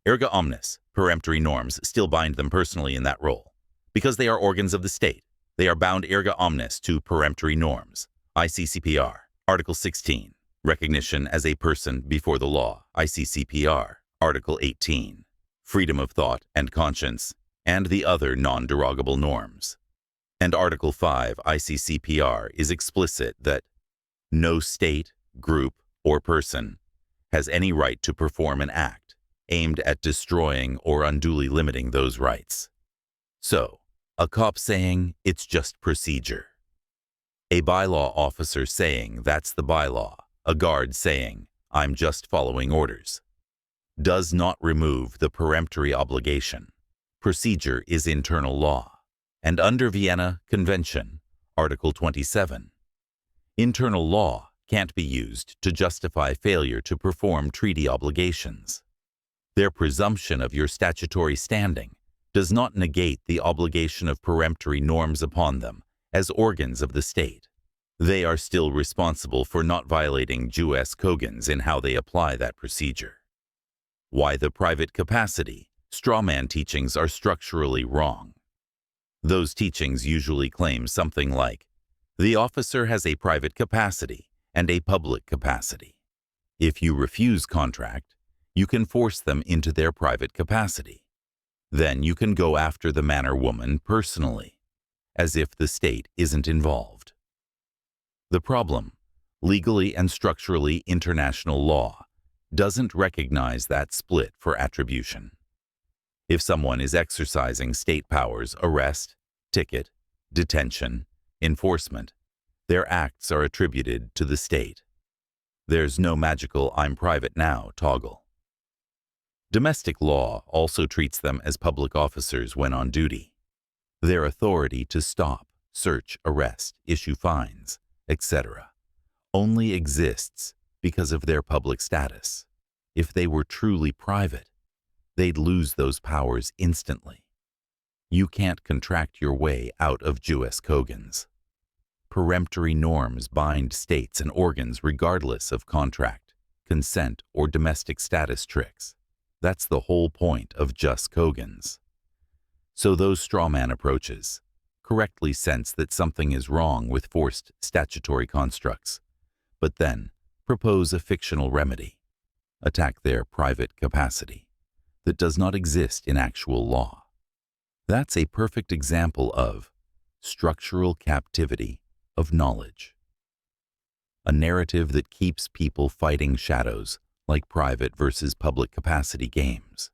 S1: Erga omnes, peremptory norms still bind them personally in that role. Because they are organs of the state, they are bound erga omnes to peremptory norms. ICCPR, Article 16, recognition as a person before the law. ICCPR, Article 18, freedom of thought and conscience, and the other non-derogable norms. And Article 5 ICCPR is explicit that no state, group, or person has any right to perform an act aimed at destroying or unduly limiting those rights. So, a cop saying it's just procedure. A bylaw officer saying that's the bylaw. A guard saying I'm just following orders. Does not remove the peremptory obligation. Procedure is internal law. And under Vienna Convention, Article 27, internal law can't be used to justify failure to perform treaty obligations. Their presumption of your statutory standing does not negate the obligation of peremptory norms upon them as organs of the state. They are still responsible for not violating jus cogens in how they apply that procedure. Why the private capacity, strawman teachings are structurally wrong. Those teachings usually claim something like, the officer has a private capacity and a public capacity. If you refuse contract, you can force them into their private capacity. Then you can go after the man or woman personally, as if the state isn't involved. The problem, legally and structurally international law, doesn't recognize that split for attribution. If someone is exercising state powers, arrest, ticket, detention, enforcement, their acts are attributed to the state. There's no magical I'm private now toggle. Domestic law also treats them as public officers when on duty. Their authority to stop, search, arrest, issue fines, etc. only exists because of their public status. If they were truly private, they'd lose those powers instantly. You can't contract your way out of jus cogens. Peremptory norms bind states and organs regardless of contract, consent, or domestic status tricks. That's the whole point of jus cogens. So those strawman approaches correctly sense that something is wrong with forced statutory constructs, but then propose a fictional remedy, attack their private capacity, that does not exist in actual law. That's a perfect example of structural captivity of knowledge. A narrative that keeps people fighting shadows like private versus public capacity games,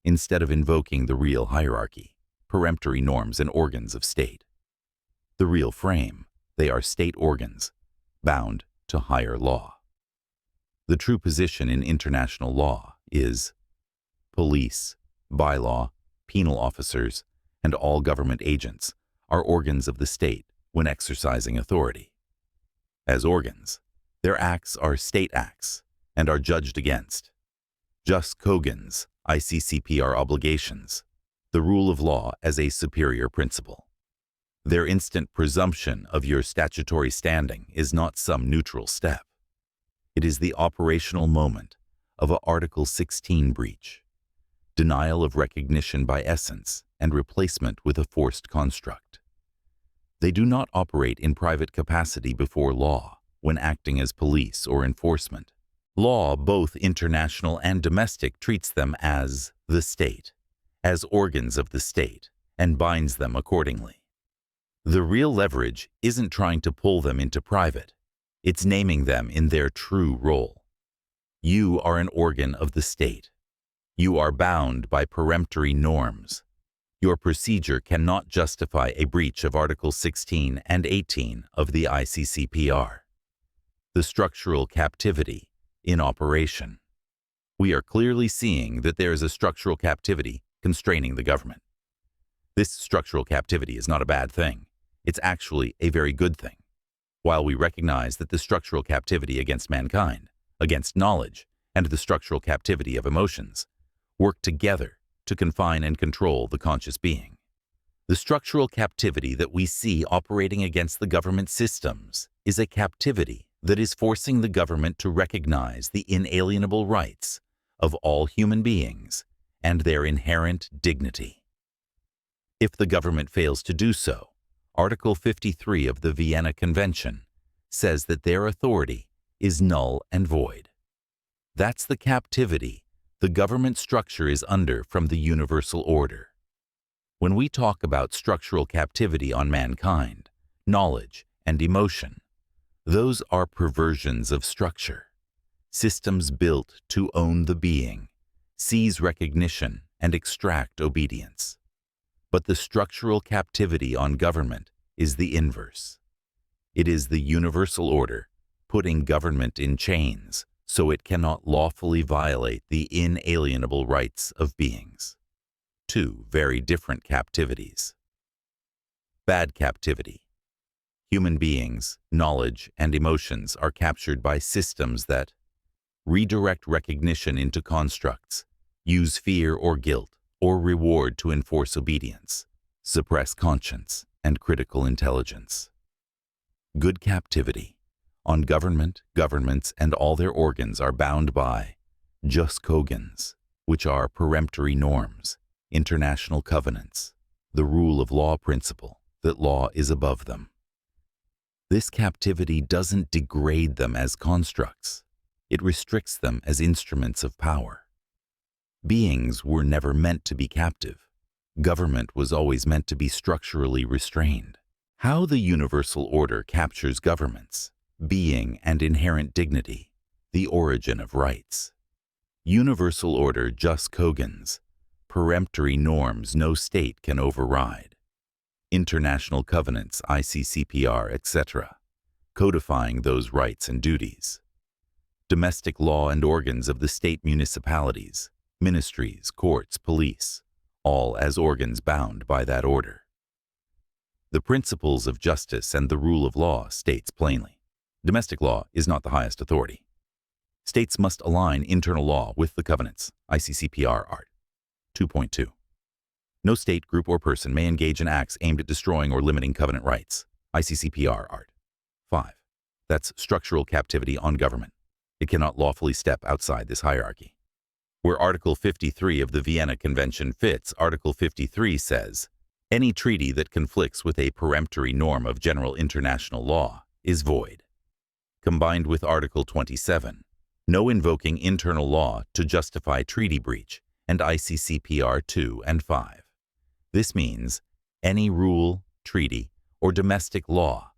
S1: instead of invoking the real hierarchy, peremptory norms and organs of state. The real frame, they are state organs, bound to higher law. The true position in international law is police, bylaw, penal officers, and all government agents are organs of the state when exercising authority. As organs, their acts are state acts and are judged against jus cogens, ICCPR obligations, the rule of law as a superior principle. Their instant presumption of your statutory standing is not some neutral step. It is the operational moment of a Article 16 breach, denial of recognition by essence and replacement with a forced construct. They do not operate in private capacity before law when acting as police or enforcement. Law, both international and domestic, treats them as the state, as organs of the state, and binds them accordingly. The real leverage isn't trying to pull them into private. It's naming them in their true role. You are an organ of the state. You are bound by peremptory norms. Your procedure cannot justify a breach of Articles 16 and 18 of the ICCPR. The structural captivity in operation. We are clearly seeing that there is a structural captivity constraining the government. This structural captivity is not a bad thing. It's actually a very good thing. While we recognize that the structural captivity against mankind, against knowledge, and the structural captivity of emotions work together to confine and control the conscious being. The structural captivity that we see operating against the government systems is a captivity that is forcing the government to recognize the inalienable rights of all human beings and their inherent dignity. If the government fails to do so, Article 53 of the Vienna Convention says that their authority is null and void. That's the captivity the government structure is under from the universal order. When we talk about structural captivity on mankind, knowledge, and emotion, those are perversions of structure, systems built to own the being, seize recognition, and extract obedience. But the structural captivity on government is the inverse. It is the universal order putting government in chains so it cannot lawfully violate the inalienable rights of beings. Two very different captivities. Bad captivity. Human beings, knowledge, and emotions are captured by systems that redirect recognition into constructs, use fear or guilt or reward to enforce obedience, suppress conscience and critical intelligence. Good captivity. On government, governments, and all their organs are bound by jus cogens, which are peremptory norms, international covenants, the rule of law principle that law is above them. This captivity doesn't degrade them as constructs. It restricts them as instruments of power. Beings were never meant to be captive. Government was always meant to be structurally restrained. How the universal order captures governments, being and inherent dignity, the origin of rights. Universal order jus cogens, peremptory norms no state can override. International covenants, ICCPR, etc., codifying those rights and duties. Domestic law and organs of the state municipalities, ministries, courts, police, all as organs bound by that order. The principles of justice and the rule of law states plainly, domestic law is not the highest authority. States must align internal law with the covenants, ICCPR Art. 2.2. No state, group, or person may engage in acts aimed at destroying or limiting covenant rights, ICCPR Art. 5. That's structural captivity on government. It cannot lawfully step outside this hierarchy. Where Article 53 of the Vienna Convention fits, Article 53 says, any treaty that conflicts with a peremptory norm of general international law is void. Combined with Article 27, no invoking internal law to justify treaty breach, and ICCPR 2 and 5. This means any rule, treaty, or domestic law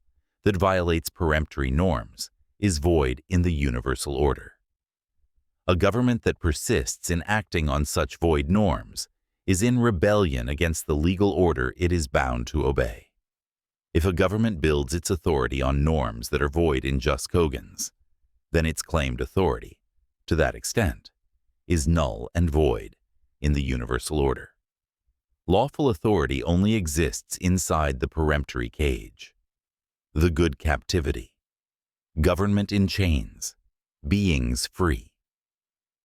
S1: that violates peremptory norms is void in the universal order. A government that persists in acting on such void norms is in rebellion against the legal order it is bound to obey. If a government builds its authority on norms that are void in just Kogan's, then its claimed authority, to that extent, is null and void in the universal order. Lawful authority only exists inside the peremptory cage. The good captivity. Government in chains. Beings free.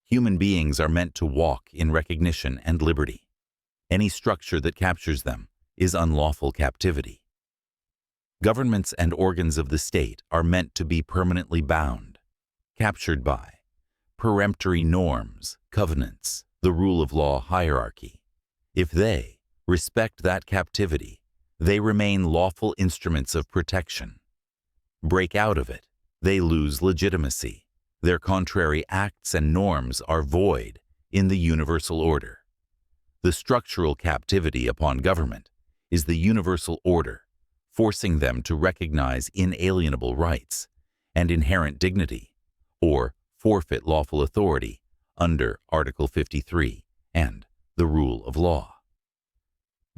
S1: Human beings are meant to walk in recognition and liberty. Any structure that captures them is unlawful captivity. Governments and organs of the state are meant to be permanently bound, captured by peremptory norms, covenants, the rule of law hierarchy. If they respect that captivity, they remain lawful instruments of protection. Break out of it, they lose legitimacy. Their contrary acts and norms are void in the universal order. The structural captivity upon government is the universal order, forcing them to recognize inalienable rights and inherent dignity, or forfeit lawful authority under Article 53 and the rule of law.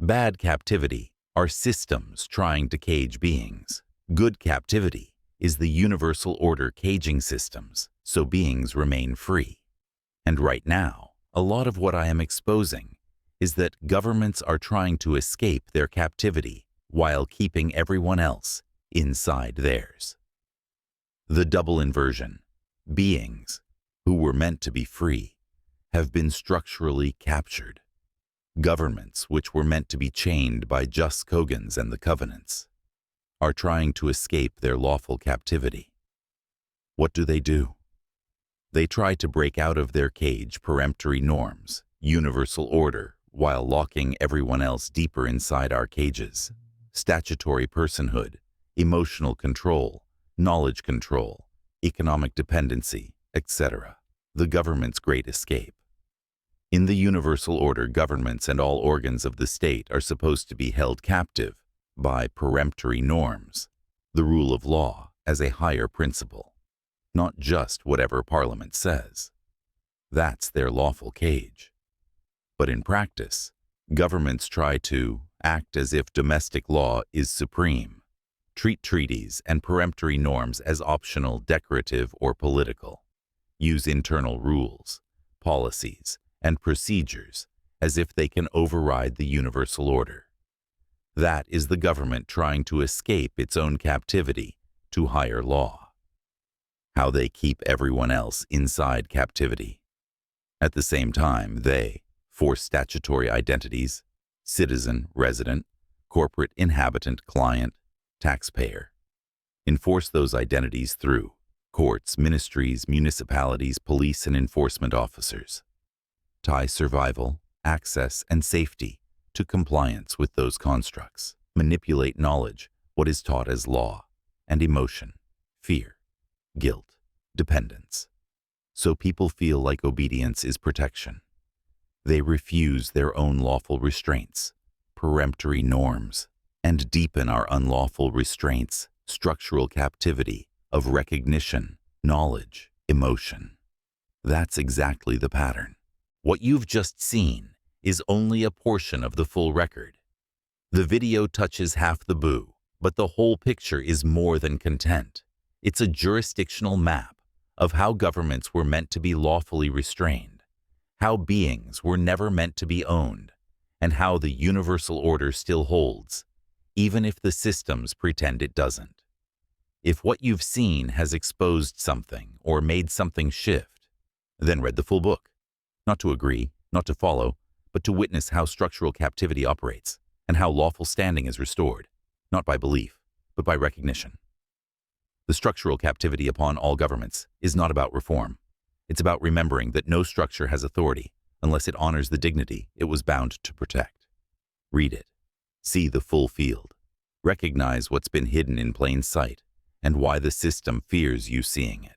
S1: Bad captivity are systems trying to cage beings. Good captivity is the universal order caging systems so beings remain free. And right now, a lot of what I am exposing is that governments are trying to escape their captivity while keeping everyone else inside theirs. The double inversion. Beings, who were meant to be free, have been structurally captured. Governments, which were meant to be chained by just Kogans and the covenants, are trying to escape their lawful captivity. What do? They try to break out of their cage peremptory norms, universal order, while locking everyone else deeper inside our cages. Statutory personhood, emotional control, knowledge control, economic dependency, etc. The government's great escape. In the universal order, governments and all organs of the state are supposed to be held captive by peremptory norms, the rule of law as a higher principle, not just whatever Parliament says. That's their lawful cage. But in practice, governments try to act as if domestic law is supreme, treat treaties and peremptory norms as optional, decorative, or political, use internal rules, policies, and procedures as if they can override the universal order. That is the government trying to escape its own captivity to higher law. How they keep everyone else inside captivity. At the same time, they force statutory identities, citizen, resident, corporate, inhabitant, client, taxpayer. Enforce those identities through courts, ministries, municipalities, police, and enforcement officers. Tie survival, access, and safety to compliance with those constructs. Manipulate knowledge, what is taught as law, and emotion, fear, guilt, dependence. So people feel like obedience is protection. They refuse their own lawful restraints, peremptory norms, and deepen our unlawful restraints, structural captivity of recognition, knowledge, emotion. That's exactly the pattern. What you've just seen is only a portion of the full record. The video touches half the boo, but the whole picture is more than content. It's a jurisdictional map of how governments were meant to be lawfully restrained, how beings were never meant to be owned, and how the universal order still holds, even if the systems pretend it doesn't. If what you've seen has exposed something or made something shift, then read the full book. Not to agree, not to follow, but to witness how structural captivity operates and how lawful standing is restored, not by belief, but by recognition. The structural captivity upon all governments is not about reform. It's about remembering that no structure has authority unless it honors the dignity it was bound to protect. Read it. See the full field. Recognize what's been hidden in plain sight and why the system fears you seeing it.